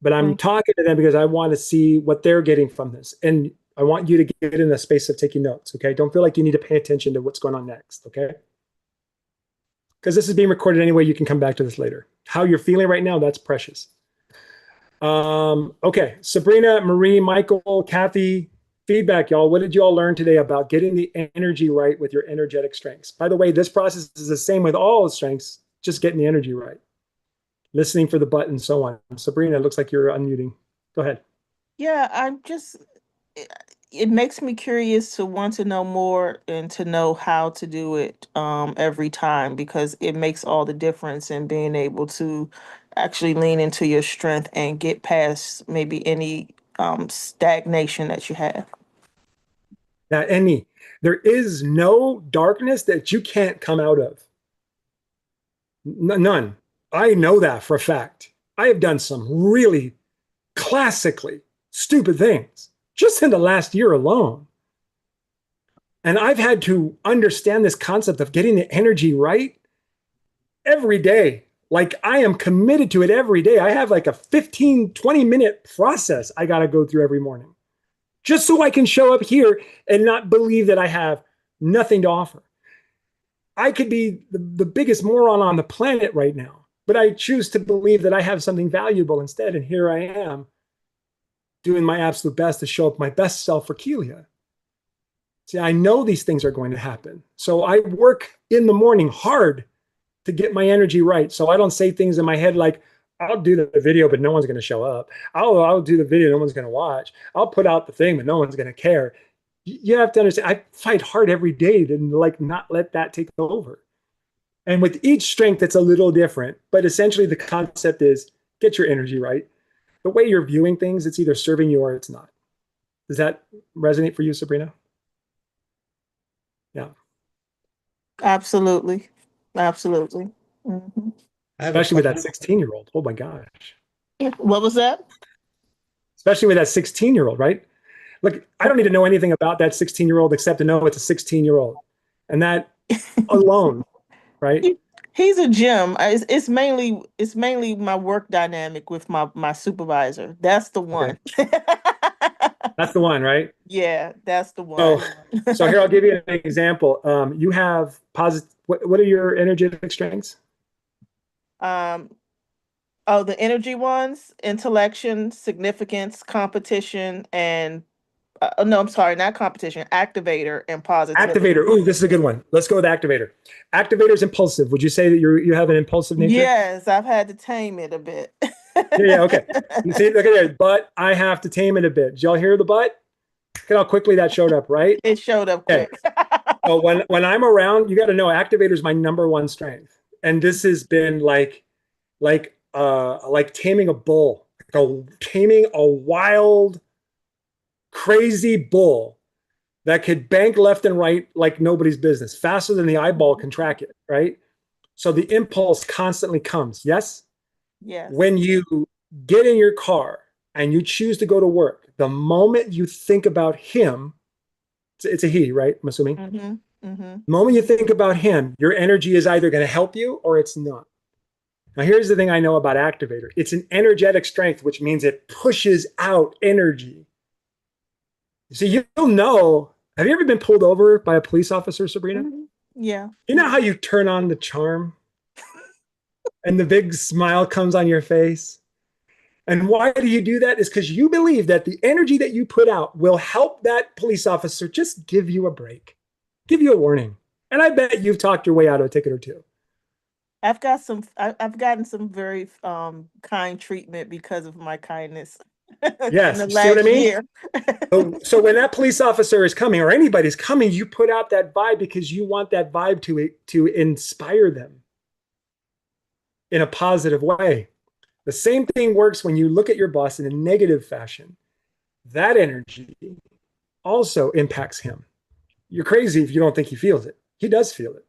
But I'm talking to them because I want to see what they're getting from this. And I want you to get in the space of taking notes. Okay. Don't feel like you need to pay attention to what's going on next. Okay. Because this is being recorded anyway. You can come back to this later. How you're feeling right now, that's precious. Okay. Sabrina, Marie, Michael, Kathy, feedback, y'all. What did you all learn today about getting the energy right with your energetic strengths? By the way, this process is the same with all strengths, just getting the energy right. Listening for the button, so on. Sabrina, it looks like you're unmuting. Go ahead. Yeah, it makes me curious to want to know more and to know how to do it every time, because it makes all the difference in being able to actually lean into your strength and get past maybe any stagnation that you have. There is no darkness that you can't come out of. None. I know that for a fact. I have done some really classically stupid things just in the last year alone. And I've had to understand this concept of getting the energy right every day. Like I am committed to it every day. I have like a 15, 20-minute process I got to go through every morning just so I can show up here and not believe that I have nothing to offer. I could be the biggest moron on the planet right now, but I choose to believe that I have something valuable instead. And here I am doing my absolute best to show up my best self for Kelia. See, I know these things are going to happen. So I work in the morning hard to get my energy right. So I don't say things in my head like, I'll do the video, but no one's going to show up. I'll do the video, no one's going to watch. I'll put out the thing, but no one's going to care. You have to understand, I fight hard every day to like not let that take over. And with each strength, it's a little different. But essentially, the concept is get your energy right. The way you're viewing things, it's either serving you or it's not. Does that resonate for you, Sabrina? Yeah. Absolutely. Absolutely. Mm-hmm. Especially with that 16-year-old. Oh my gosh. What was that? Especially with that 16-year-old, right? Look, I don't need to know anything about that 16-year-old except to know it's a 16-year-old. And that alone, right? He's a gem. It's mainly my work dynamic with my supervisor. That's the Okay. one. That's the one, right? Yeah, that's the So, one. so here I'll give you an example. You have positive. What are your energetic strengths? Um, oh, the energy ones: intellection, significance, competition, and no, I'm sorry, not competition, activator and positivity. Activator. Ooh, this is a good one. Let's go with activator. Activator is impulsive. Would you say that you have an impulsive nature? Yes, I've had to tame it a bit. Yeah, yeah, okay. You see, look at there. But I have to tame it a bit. Did y'all hear the but? Look at how quickly that showed up, right? It showed up Okay. quick. So when I'm around, you got to know activator is my number one strength, and this has been like taming a bull, taming a wild, crazy bull that could bank left and right like nobody's business, faster than the eyeball can track it, right? So the impulse constantly comes. Yes. Yes. When you get in your car and you choose to go to work, the moment you think about him, it's a he, right? I'm assuming. Mm-hmm. Mm-hmm. The moment you think about him, your energy is either going to help you or it's not. Now, here's the thing I know about activator. It's an energetic strength, which means it pushes out energy. So you'll know. Have you ever been pulled over by a police officer, Sabrina? Mm-hmm. Yeah. You know how you turn on the charm and the big smile comes on your face? And why do you do that? Is because you believe that the energy that you put out will help that police officer just give you a break, give you a warning. And I bet you've talked your way out of a ticket or two. I've gotten some very kind treatment because of my kindness in Yes, the you see what I last mean? year. So when that police officer is coming or anybody's coming, you put out that vibe because you want that vibe to inspire them in a positive way. The same thing works when you look at your boss in a negative fashion. That energy also impacts him. You're crazy if you don't think he feels it. He does feel it,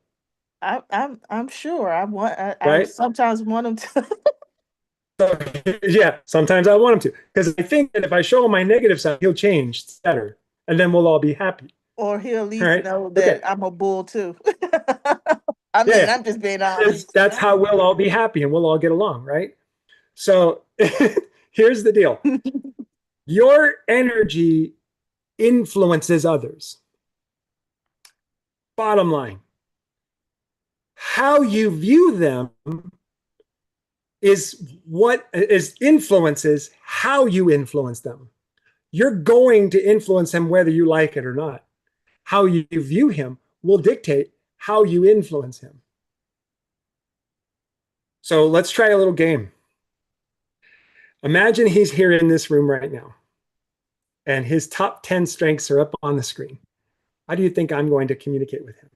I'm sure I right? sometimes want him to. So, yeah, sometimes I want him to because I think that if I show him my negative side, he'll change better, and then we'll all be happy. Or he'll at All least right? know Okay. that I'm a bull too. I mean, Yeah, I'm just being honest. that's how we'll all be happy and we'll all get along, right? So here's the deal. Your energy influences others. Bottom line, how you view them is what is influences how you influence them. You're going to influence him whether you like it or not. How you view him will dictate how you influence him. So let's try a little game. Imagine he's here in this room right now, and his top 10 strengths are up on the screen. How do you think I'm going to communicate with him?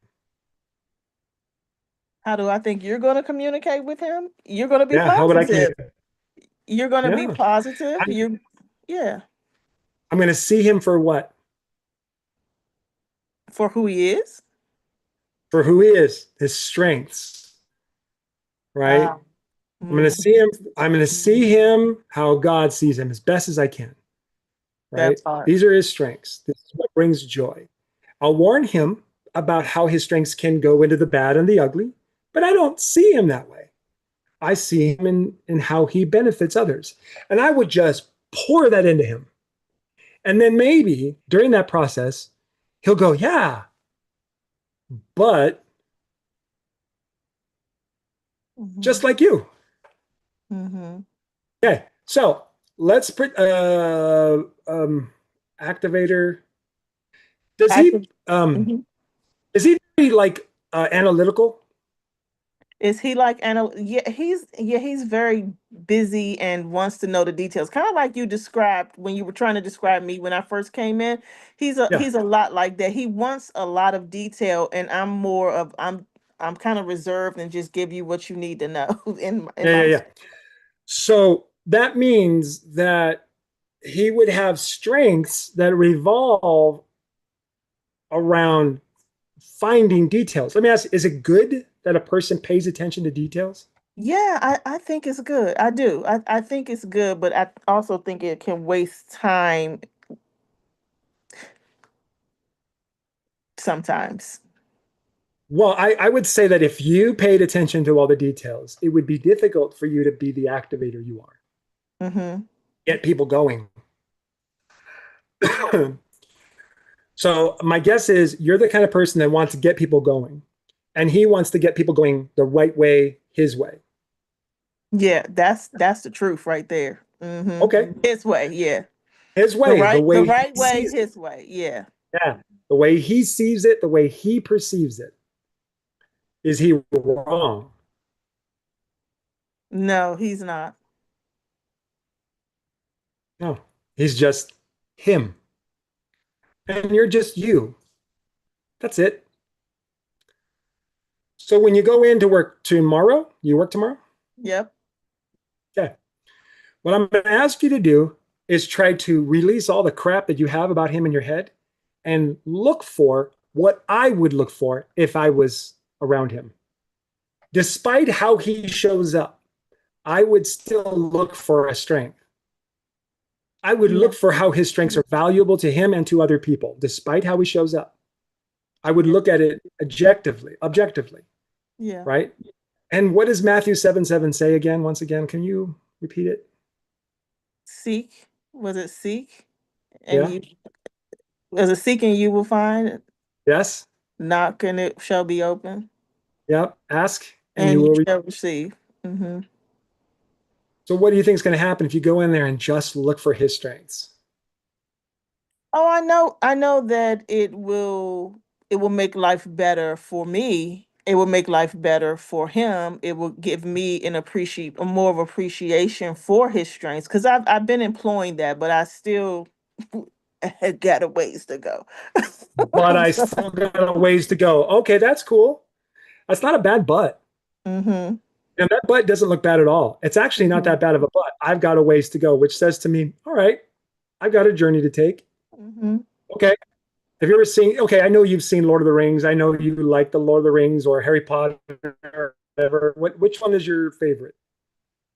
How do I think you're going to communicate with him? You're going to be Yeah, how would I positive. communicate? You're going to be Yeah, positive. I'm, Yeah, I'm going to see him for what? for who he is. For who he is, his strengths, right? Wow. I'm going to Mhm. see him. I'm going to see him how God sees him as best as I can, right? That part. These are his strengths. This is what brings joy. I'll warn him about how his strengths can go into the bad and the ugly, but I don't see him that way. I see him in how he benefits others. And I would just pour that into him. And then maybe during that process, he'll go, yeah, but Mm-hmm. just like you. Mm-hmm. Okay. So let's put activator. Does he Active. Mhm. is he very like analytical? Is he like he's very busy and wants to know the details. Kind of like you described when you were trying to describe me when I first came in. Yeah. He's a lot like that. He wants a lot of detail, and I'm kind of reserved and just give you what you need to know in Yeah, yeah, my. yeah. So that means that he would have strengths that revolve around finding details. Let me ask, is it good that a person pays attention to details? Yeah, I think it's good. I do. I think it's good, but I also think it can waste time sometimes. Well, I would say that if you paid attention to all the details, it would be difficult for you to be the activator you are. Mm-hmm. Get people going. So my guess is you're the kind of person that wants to get people going, and he wants to get people going the right way, his way. Yeah, that's the truth right there. Okay, Mm-hmm. His way, yeah. his The way, the right the way he right way, sees it. his way. Yeah. Yeah, the way he sees it, the way he perceives it. Is he wrong? No, he's not. No, he's just him, and you're just you. That's it. So when you go into work tomorrow, you work tomorrow? Yep. Okay. What I'm going to ask you to do is try to release all the crap that you have about him in your head and look for what I would look for if I was around him. Despite how he shows up, I would still look for a strength. I would Yeah. look for how his strengths are valuable to him and to other people, despite how he shows up. I would look at it objectively, Yeah. right? And what does Matthew 7:7 say again? Once again, can you repeat it? Seek. Was it seek? And Yeah. you as a seeking you will find, Yes. knock and it shall be open, Yep. Ask and you and you will. shall receive. Mm-hmm. So, what do you think is going to happen if you go in there and just look for his strengths? Oh, I know that it will make life better for me. It will make life better for him. It will give me an appreciate a more of appreciation for his strengths because I've been employing that, but I still got a ways to go. But I still got a ways to go. Okay, that's cool. That's not a bad butt. Mm-hmm. And that butt doesn't look bad at all. It's actually not Mm-hmm. that bad of a butt. I've got a ways to go, which says to me, all right, I've got a journey to take. Mm-hmm. Okay. Have you ever seen, okay, I know you've seen Lord of the Rings. I know you like the Lord of the Rings or Harry Potter or whatever. Which one is your favorite?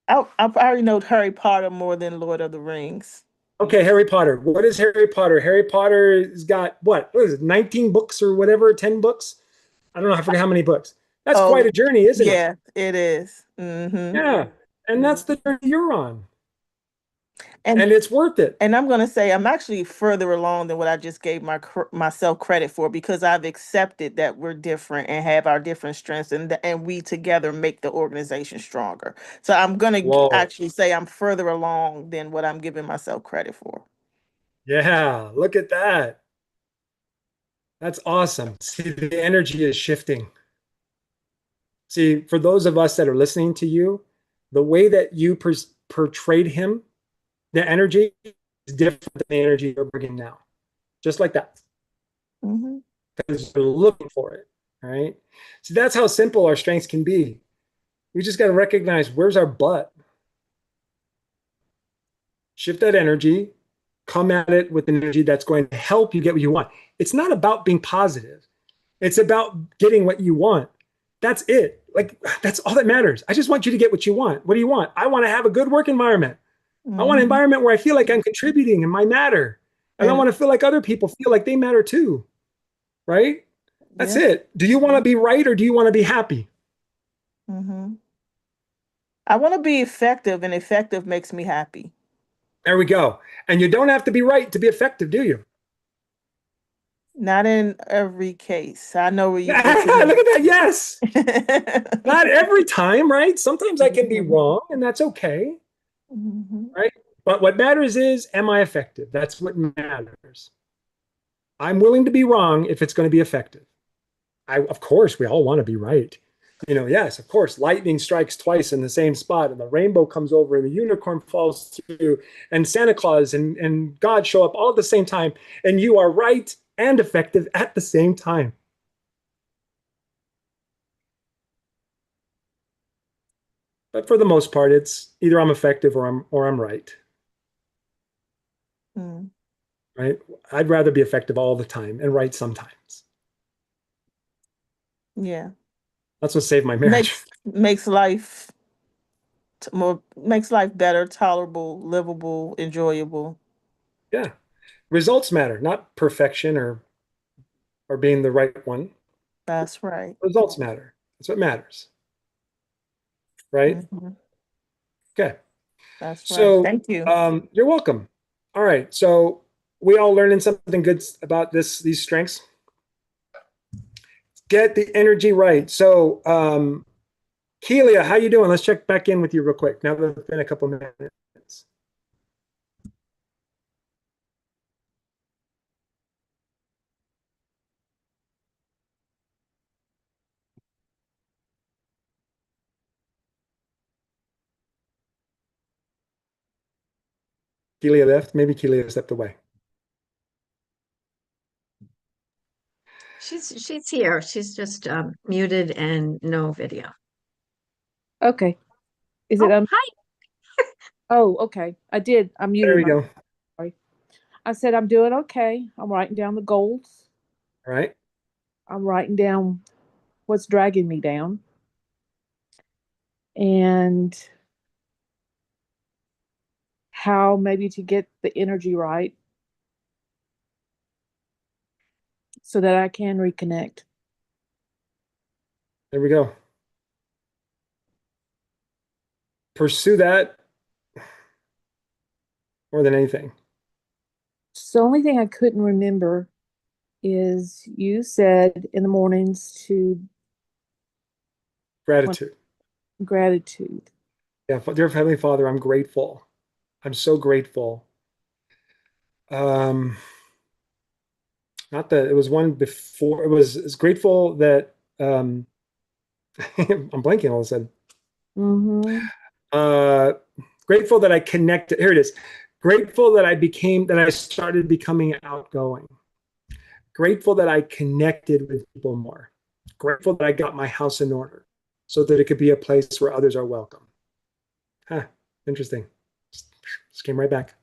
I already know Harry Potter more than Lord of the Rings. Okay, Harry Potter. What is Harry Potter? Harry Potter's got what is it, 19 books or whatever, 10 books? I don't know. I forget how many books. That's quite Oh, a journey, isn't it? yeah, it is. Mm-hmm. Yeah. And that's the journey you're on. And And it's worth it. And I'm going to say I'm actually further along than what I just gave myself credit for because I've accepted that we're different and have our different strengths and we together make the organization stronger. So I'm going to Whoa. actually say I'm further along than what I'm giving myself credit for. Yeah. Look at that. That's awesome. See, the energy is shifting. See, for those of us that are listening to you, the way that you portrayed him, the energy is different than the energy you're bringing now. Just like that. Mm-hmm. Because you're looking for it. All right. So that's how simple our strengths can be. We just got to recognize where's our butt, shift that energy, come at it with an energy that's going to help you get what you want. It's not about being positive, it's about getting what you want. That's it. Like, that's all that matters. I just want you to get what you want. What do you want? I want to have a good work environment. I want an Mm-hmm. environment where I feel like I'm contributing and I matter. And I And want to feel like other people feel like they matter too. Right? That's yeah. it. Do you want to be right or do you want to be happy? Mm-hmm. I want to be effective, and effective makes me happy. There we go. And you don't have to be right to be effective, do you? Not in every case. I know where Look what at you mean. that. Yes. Not every time, right? Sometimes I can be Mhm. wrong, and that's okay, Mhm. right? But what matters is, am I effective? That's what matters. I'm willing to be wrong if it's going to be effective. Of course, we all want to be right. Yes, of course, lightning strikes twice in the same spot, and the rainbow comes over, and the unicorn falls through, and Santa Claus and God show up all at the same time, and you are right and effective at the same time. But for the most part, it's either I'm effective or I'm right. Mm. Right? I'd rather be effective all the time and right sometimes. Yeah. That's what saved my marriage. Makes life makes life better, tolerable, livable, enjoyable. Yeah. Results matter, not perfection or being the right one. That's right. Results matter. That's what matters. Right? Mhm. Okay. That's right. So Thank you. you're welcome. All right. So we all learning something good about these strengths. Get the energy right. So Kelia, how you doing? Let's check back in with you real quick. Now that it's been a couple minutes. Kelia left. Maybe Kelia stepped away. she's here. She's just muted and no video. Okay. Is it? Oh, hi. Oh, okay. I did. I There muted we my. go. Sorry. I said I'm doing okay. I'm writing down the goals. All right. I'm writing down what's dragging me down, and how maybe to get the energy right so that I can reconnect. There we go. Pursue that more than anything. So the only thing I couldn't remember is you said in the mornings to Gratitude. gratitude. Yeah, dear Heavenly Father, I'm grateful. I'm so grateful. Um, not that it was one before. It was grateful that I'm blanking all of a sudden. Mm-hmm. Uh, Grateful that I connected. Here it is. Grateful that I started becoming outgoing. Grateful that I connected with people more. Grateful that I got my house in order so that it could be a place where others are welcome. Huh, interesting. Just came right back.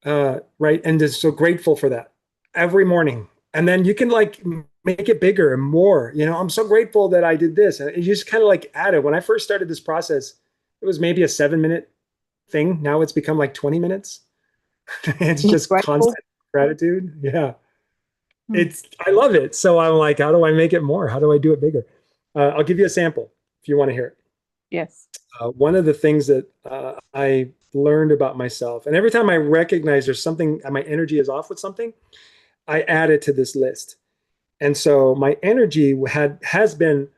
Right. And just so grateful for that every morning. And then you can like make it bigger and more. I'm so grateful that I did this. And you just kind of like add it. When I first started this process, it was maybe a 7-minute thing. Now it's become like 20 minutes. It's just Grateful. constant gratitude. Yeah. Hmm. I love it. So I'm like, how do I make it more? How do I do it bigger? I'll give you a sample if you want to hear it. Yes. One of the things that I learned about myself, and every time I recognize there's something, my energy is off with something, I add it to this list. And so my energy has been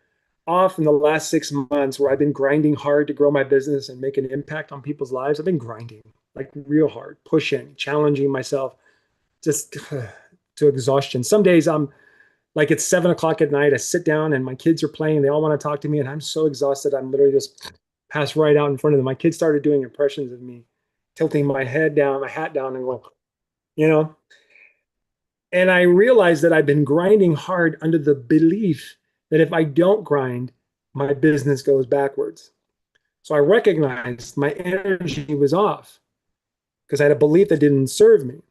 off in the last 6 months where I've been grinding hard to grow my business and make an impact on people's lives. I've been grinding like real hard, pushing, challenging myself just to exhaustion. Some days I'm like, it's 7 o'clock at night. I sit down and my kids are playing. They all want to talk to me. And I'm so exhausted. I'm literally just pass right out in front of them. My kids started doing impressions of me, tilting my head down, my hat down and going, you know, and I realized that I've been grinding hard under the belief that if I don't grind, my business goes backwards. So I recognized my energy was off because I had a belief that didn't serve me.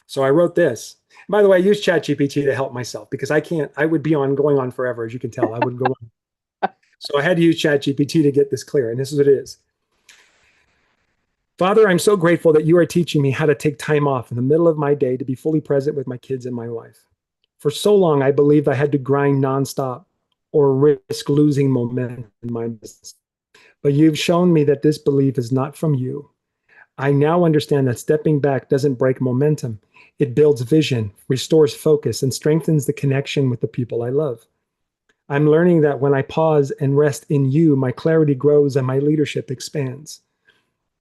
So I wrote this. By the way, I use ChatGPT to help myself because I would be going on forever, as you can tell. I would go on. So I had to use ChatGPT to get this clear. And this is what it is. Father, I'm so grateful that you are teaching me how to take time off in the middle of my day to be fully present with my kids and my wife. For so long, I believed I had to grind nonstop or risk losing momentum in my business. But you've shown me that this belief is not from you. I now understand that stepping back doesn't break momentum. It builds vision, restores focus, and strengthens the connection with the people I love. I'm learning that when I pause and rest in you, my clarity grows and my leadership expands.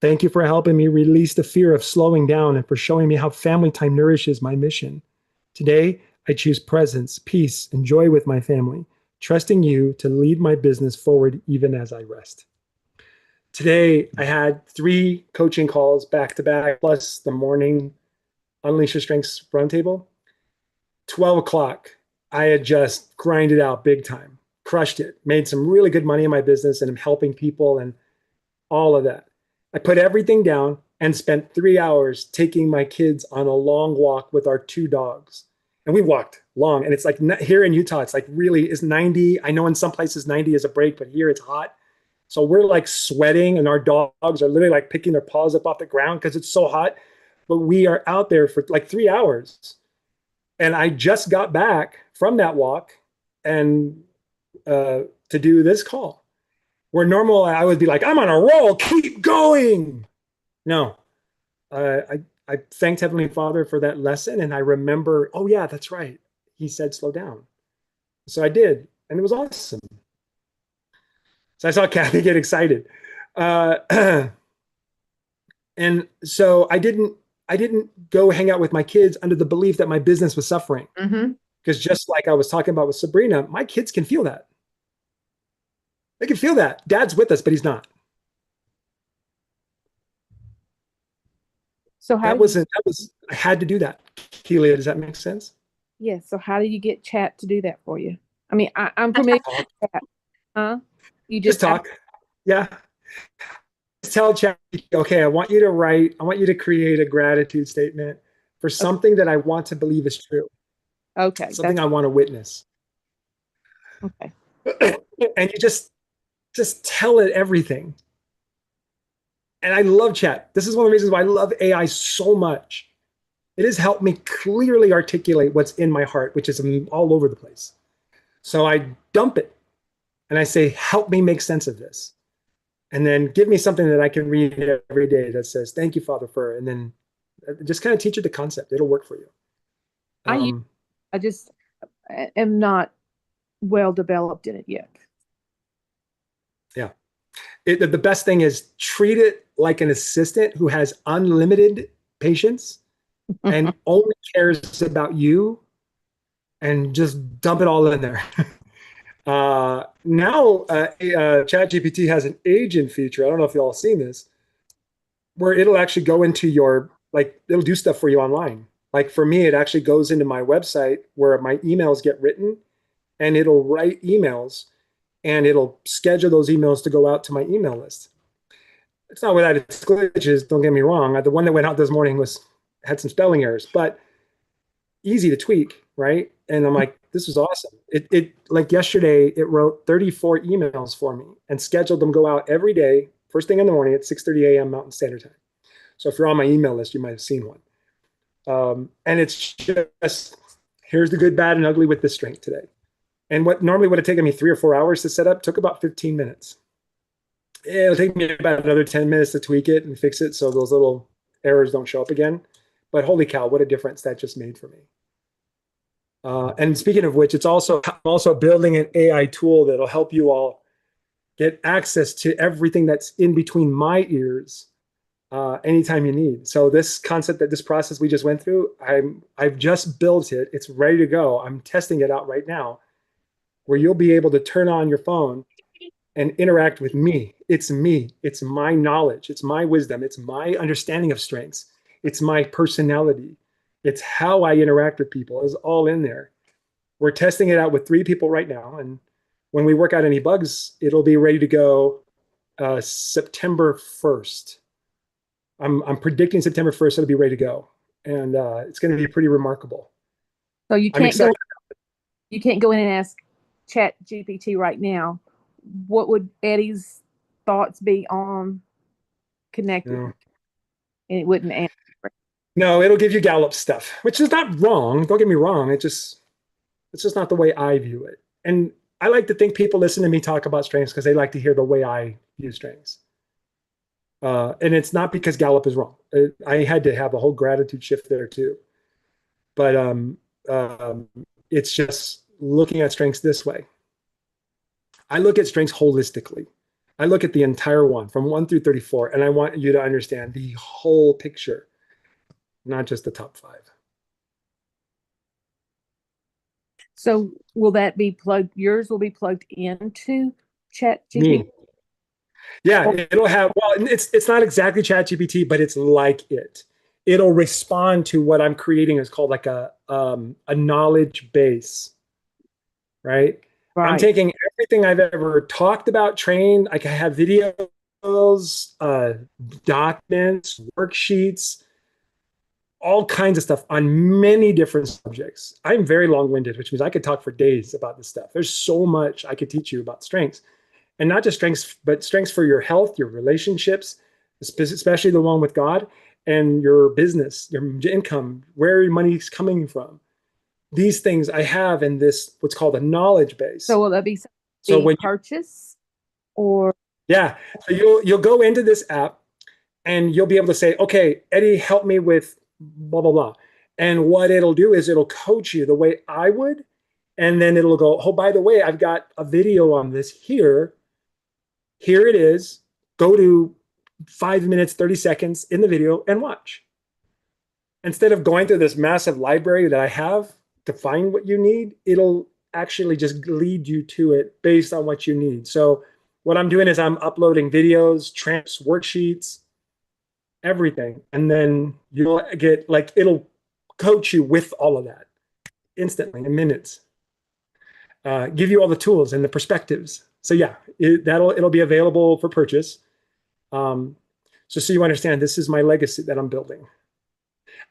Thank you for helping me release the fear of slowing down and for showing me how family time nourishes my mission. Today, I choose presence, peace, and joy with my family, trusting you to lead my business forward even as I rest. Today, I had 3 coaching calls back to back, plus the morning Unleash Your Strengths Roundtable. 12 o'clock, I had just grinded out big time, crushed it, made some really good money in my business, and I'm helping people and all of that. I put everything down and spent 3 hours taking my kids on a long walk with our 2 dogs. And we walked long. And it's like here in Utah, it's like really is 90. I know in some places 90 is a break, but here it's hot. So we're like sweating and our dogs are literally like picking their paws up off the ground because it's so hot. But we are out there for like 3 hours. And I just got back from that walk and to do this call. Where normal I would be like, I'm on a roll, keep going. No, I thanked Heavenly Father for that lesson, and I remember, oh yeah, that's right. He said slow down, so I did, and it was awesome. So I saw Kathy get excited, and so I didn't go hang out with my kids under the belief that my business was suffering. Mm-hmm. Because just like I was talking about with Sabrina, my kids can feel that. They can feel that. Dad's with us, but he's not. So how That do you, wasn't, that was, I had to do that. Kelia, does that make sense? yeah, so how do you get chat to do that for you? I mean, I'm familiar Talk. with chat. Huh? You Just just talk. Yeah. Just tell chat, okay, I want you to create a gratitude statement for something that I want to believe is true, okay, something that's I want to witness. okay. And you just tell it everything. And I love chat. This is one of the reasons why I love AI so much. It has helped me clearly articulate what's in my heart, which is all over the place. So I dump it and I say, help me make sense of this. And then give me something that I can read every day that says, thank you, Father, for, and then just kind of teach it the concept. It'll work for you. I I just am not well developed in it yet. Yeah. The best thing is treat it like an assistant who has unlimited patience and only cares about you, and just dump it all in there. Now, ChatGPT has an agent feature. I don't know if you all seen this, where it'll actually go into your, like, it'll do stuff for you online. Like for me, it actually goes into my website where my emails get written, and it'll write emails, and it'll schedule those emails to go out to my email list. It's not without its glitches, don't get me wrong. The one that went out this morning had some spelling errors, but easy to tweak, right? And I'm like, this is awesome. It like yesterday, it wrote 34 emails for me and scheduled them go out every day, first thing in the morning at 6:30 a.m. Mountain Standard Time. So if you're on my email list, you might have seen one. And it's just, here's the good, bad, and ugly with this strength today. And what normally would have taken me 3 or 4 hours to set up took about 15 minutes. It'll take me about another 10 minutes to tweak it and fix it so those little errors don't show up again. But holy cow, what a difference that just made for me. And speaking of which, it's also building an AI tool that'll help you all get access to everything that's in between my ears anytime you need. So this concept, this process we just went through, I've just built it. It's ready to go. I'm testing it out right now, where you'll be able to turn on your phone and interact with me. It's me. It's my knowledge. It's my wisdom. It's my understanding of strengths. It's my personality. It's how I interact with people. It's all in there. We're testing it out with 3 people right now. And when we work out any bugs, it'll be ready to go September 1st. I'm predicting September 1st, it'll be ready to go. And it's going to be pretty remarkable. So you I'm can't excited. you can't go in and ask Chat GPT right now, what would Eddie's thoughts be on connected? No. And it wouldn't answer. No, it'll give you Gallup stuff, which is not wrong. Don't get me wrong. It's just not the way I view it. And I like to think people listen to me talk about strengths because they like to hear the way I view strengths. And it's not because Gallup is wrong. I had to have a whole gratitude shift there too. But it's just looking at strengths this way. I look at strengths holistically. I look at the entire one from 1 through 34, and I want you to understand the whole picture, not just the top 5. So will that be plugged? Yours will be plugged into Chat GPT? Me. Yeah, it'll have, well, it's not exactly ChatGPT, but it's like it. It'll respond to what I'm creating is called like a knowledge base, right? Right. I'm taking everything I've ever talked about, trained. I can have videos, documents, worksheets, all kinds of stuff on many different subjects. I'm very long-winded, which means I could talk for days about this stuff. There's so much I could teach you about strengths. And not just strengths, but strengths for your health, your relationships, especially the one with God, and your business, your income, where your money's coming from. these things I have in this, what's called a knowledge base. So will that be So when purchase or? Yeah, so you'll go into this app and you'll be able to say, okay, Eddie, help me with blah blah blah. And what it'll do is it'll coach you the way I would, and then it'll go, oh, by the way, I've got a video on this here. Here it is. Go to 5 minutes, 30 seconds in the video and watch. Instead of going through this massive library that I have to find what you need, it'll actually just lead you to it based on what you need. So what I'm doing is I'm uploading videos, transcripts, worksheets, everything. And then you'll get, like, it'll coach you with all of that instantly in minutes. Give you all the tools and the perspectives. So yeah, it'll be available for purchase. So you understand, this is my legacy that I'm building.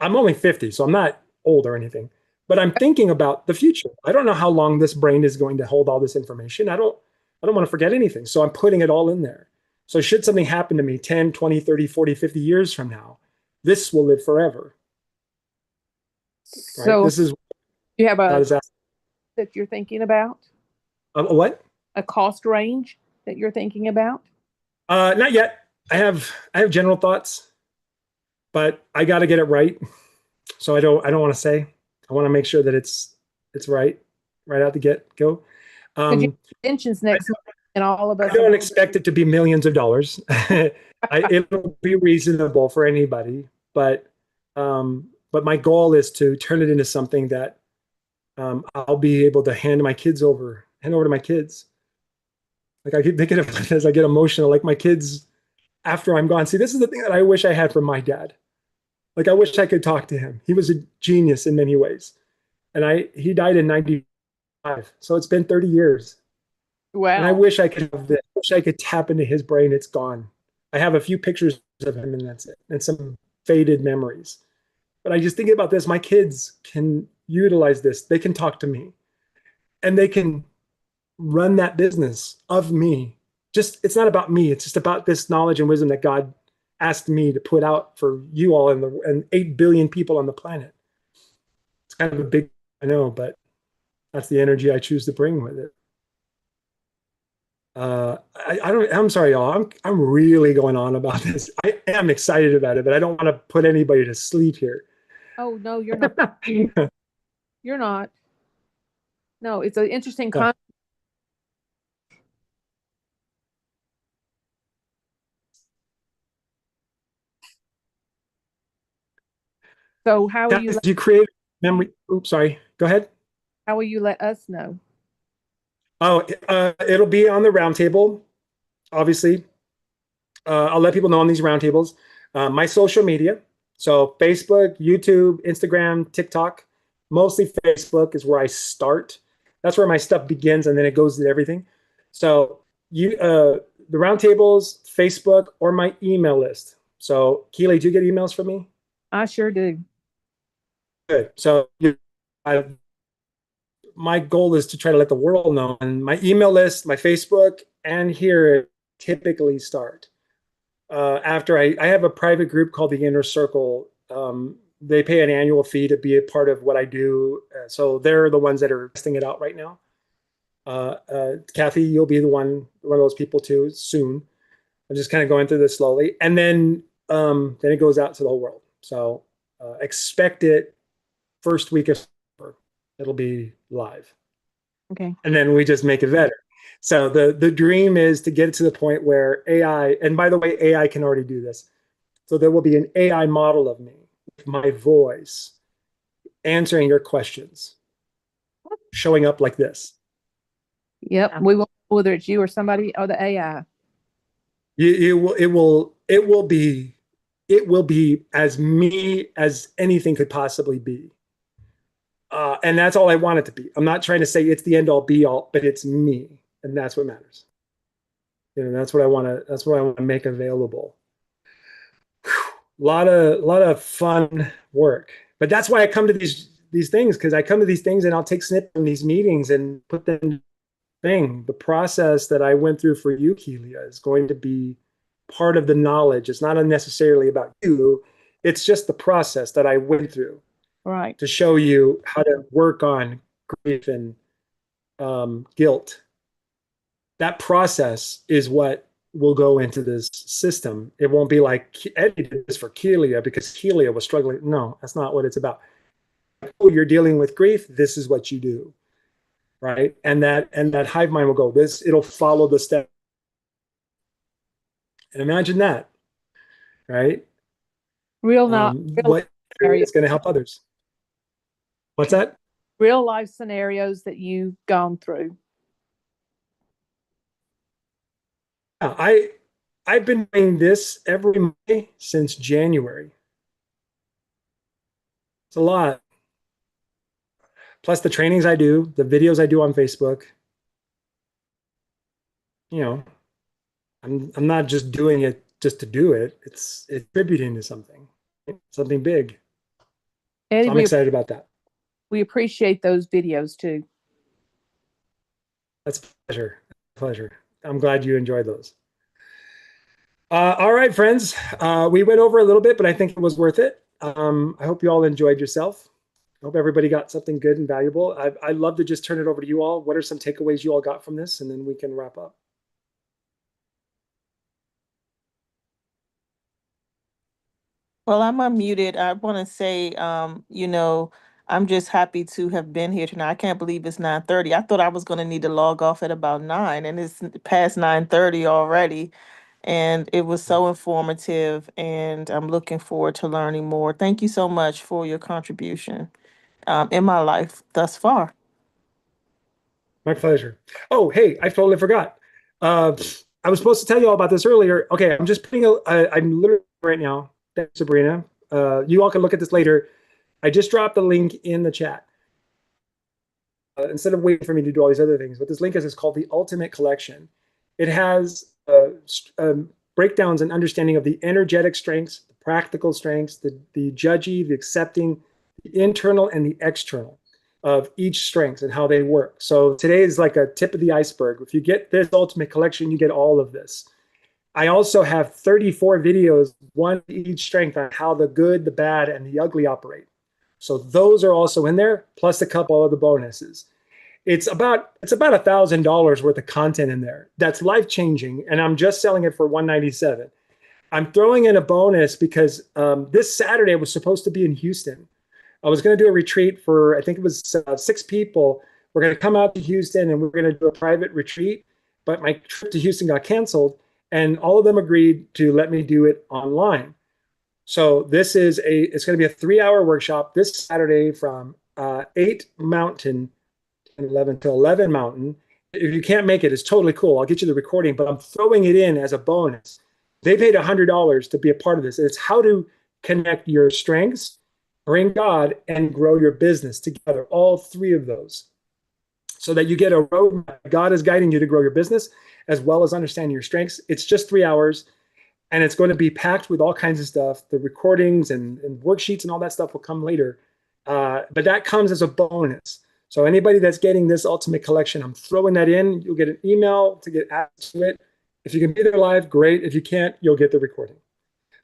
I'm only 50, so I'm not old or anything, but I'm thinking about the future. I don't know how long this brain is going to hold all this information. I don't want to forget anything. So I'm putting it all in there. So should something happen to me 10, 20, 30, 40, 50 years from now, this will live forever. Right? So this is you have a that that you're thinking about? what? A cost range that you're thinking about? Not yet. I have general thoughts, but I got to get it right. So I don't want to say. I want to make sure that it's right out the get go. Conventions next month, and all of us. I don't expect it to be millions of dollars. It'll be reasonable for anybody, but my goal is to turn it into something that I'll be able to hand over to my kids. Like, I keep thinking of it as I get emotional, like my kids after I'm gone. See, this is the thing that I wish I had from my dad. Like, I wish I could talk to him. He was a genius in many ways. And he died in 95. So it's been 30 years. Wow. And I wish I could have this. I wish I could tap into his brain. It's gone. I have a few pictures of him, and that's it. And some faded memories. But I just think about this. My kids can utilize this. They can talk to me. And they can run that business of me. It's not about me. It's just about this knowledge and wisdom that God asked me to put out for you all and 8 billion people on the planet. It's kind of a big, I know, but that's the energy I choose to bring with it. I'm sorry, y'all. I'm really going on about this. I am excited about it, but I don't want to put anybody to sleep here. Oh, no, you're not. You're not. No, it's an interesting concept. So how will do you create memory? Oops, sorry. Go ahead. How will you let us know? Oh, it'll be on the roundtable, obviously. I'll let people know on these roundtables. My social media, so Facebook, YouTube, Instagram, TikTok. Mostly Facebook is where I start. That's where my stuff begins, and then it goes to everything. So the roundtables, Facebook, or my email list. So Keely, do you get emails from me? I sure do. Good. So my goal is to try to let the world know. And my email list, my Facebook, and here typically start. After I have a private group called the Inner Circle. They pay an annual fee to be a part of what I do. So they're the ones that are testing it out right now. Kathy, you'll be one of those people too soon. I'm just kind of going through this slowly. And then it goes out to the whole world. So expect it first week of September. It'll be live. Okay. And then we just make it better. So the dream is to get it to the point where AI, and by the way, AI can already do this. So there will be an AI model of me, with my voice, answering your questions, showing up like this. Yep. We will, whether it's you or somebody or the AI. It will be as me as anything could possibly be. And that's all I want it to be. I'm not trying to say it's the end all be all, but it's me. And that's what matters. That's what I want to make available. A lot of fun work. But that's why I come to these things, because I come to these things and I'll take snippets from these meetings and put them thing. The process that I went through for you, Kelia, is going to be part of the knowledge. It's not necessarily about you. It's just the process that I went through. Right. to show you how to work on grief and guilt. That process is what will go into this system. It won't be like Eddie did this for Kelia because Kelia was struggling. No, that's not what it's about. Oh, you're dealing with grief. This is what you do, right? And that hive mind will go. It'll follow the step. And imagine that, right? Real not real What it's going to help others. What's that? Real life scenarios that you've gone through. I've been doing this every Monday since January. It's a lot. Plus the trainings I do, the videos I do on Facebook. You know, I'm not just doing it just to do it. It's contributing to something big. Eddie, So I'm excited about that. We appreciate those videos too. That's a pleasure. I'm glad you enjoyed those. All right, friends. We went over a little bit, but I think it was worth it. I hope you all enjoyed yourself. I hope everybody got something good and valuable. I'd love to just turn it over to you all. What are some takeaways you all got from this? And then we can wrap up. Well, I'm unmuted. I want to say, I'm just happy to have been here tonight. I can't believe it's 9:30. I thought I was going to need to log off at about 9, and it's past 9:30 already. And it was so informative, and I'm looking forward to learning more. Thank you so much for your contribution in my life thus far. My pleasure. Oh, hey, I totally forgot. I was supposed to tell you all about this earlier. Okay, I'm just putting I'm literally right now. Thanks, Sabrina. You all can look at this later. I just dropped the link in the chat. Instead of waiting for me to do all these other things, what this link is called the Ultimate Collection. It has breakdowns and understanding of the energetic strengths, the practical strengths, the judgy, the accepting, the internal and the external of each strength and how they work. So today is like a tip of the iceberg. If you get this Ultimate Collection, you get all of this. I also have 34 videos, one each strength on how the good, the bad, and the ugly operate. So those are also in there, plus a couple of the bonuses. It's about $1,000 worth of content in there. That's life-changing, and I'm just selling it for $197. I'm throwing in a bonus because this Saturday I was supposed to be in Houston. I was going to do a retreat for, I think it was 6 people. We're going to come out to Houston and we're going to do a private retreat, but my trip to Houston got canceled, and all of them agreed to let me do it online. So it's going to be a 3-hour workshop this Saturday from 8 Mountain and 11 to 11 Mountain. If you can't make it, it's totally cool. I'll get you the recording, but I'm throwing it in as a bonus. They paid $100 to be a part of this. It's how to connect your strengths, bring God, and grow your business together, all 3 of those, so that you get a roadmap. God is guiding you to grow your business as well as understanding your strengths. It's just 3 hours, and it's going to be packed with all kinds of stuff. The recordings and worksheets and all that stuff will come later, but that comes as a bonus. So anybody that's getting this Ultimate Collection, I'm throwing that in. You'll get an email to get access to it. If you can be there live, great. If you can't, you'll get the recording.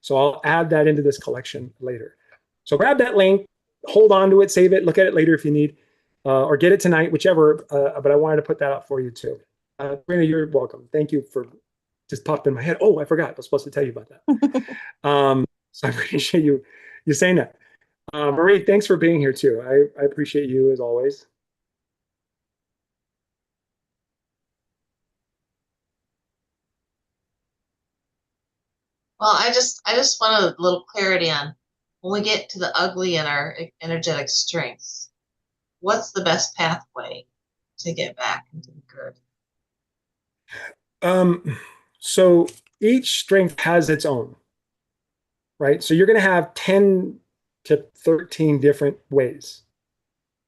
So I'll add that into this collection later. So grab that link, hold on to it, save it, look at it later if you need, or get it tonight, whichever. But I wanted to put that out for you too. Brina, you're welcome. Thank you for just popped in my head. Oh, I forgot. I was supposed to tell you about that. So I appreciate you saying that. Marie, thanks for being here too. I appreciate you as always. Well, I just want a little clarity on when we get to the ugly and our energetic strengths, what's the best pathway to get back into the good? So each strength has its own, right? So you're going to have 10 to 13 different ways.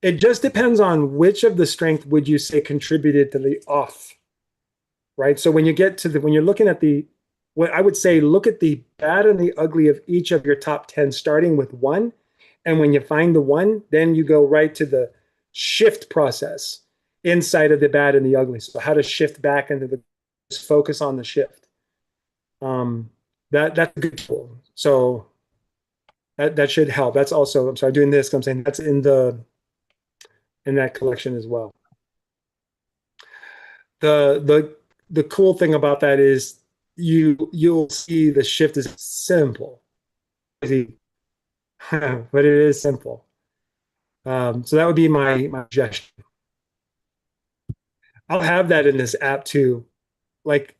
It just depends on which of the strength would you say contributed to the off, right? So when you get to when you're looking at what I would say, look at the bad and the ugly of each of your top 10, starting with 1. And when you find the 1, then you go right to the shift process inside of the bad and the ugly. So how to shift back into the focus on the shift. That's a good tool. So That should help. That's also, I'm sorry, doing this, I'm saying that's in that collection as well. The cool thing about that is you'll see the shift is simple, but it is simple. So that would be my suggestion. I'll have that in this app too. Like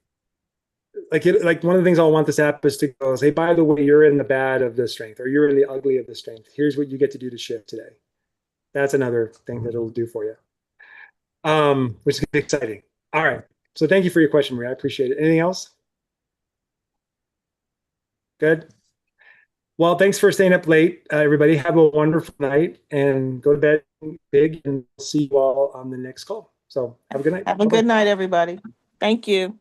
one of the things I'll want this app is to go say, by the way, you're in the bad of the strength, or you're in the ugly of the strength. Here's what you get to do to shift today. That's another thing that it'll do for you. Which is exciting. All right. So thank you for your question, Maria. I appreciate it. Anything else? Good. Well, thanks for staying up late, everybody. Have a wonderful night and go to bed big, and see you all on the next call. So have a good night. Have a good night, everybody. Thank you.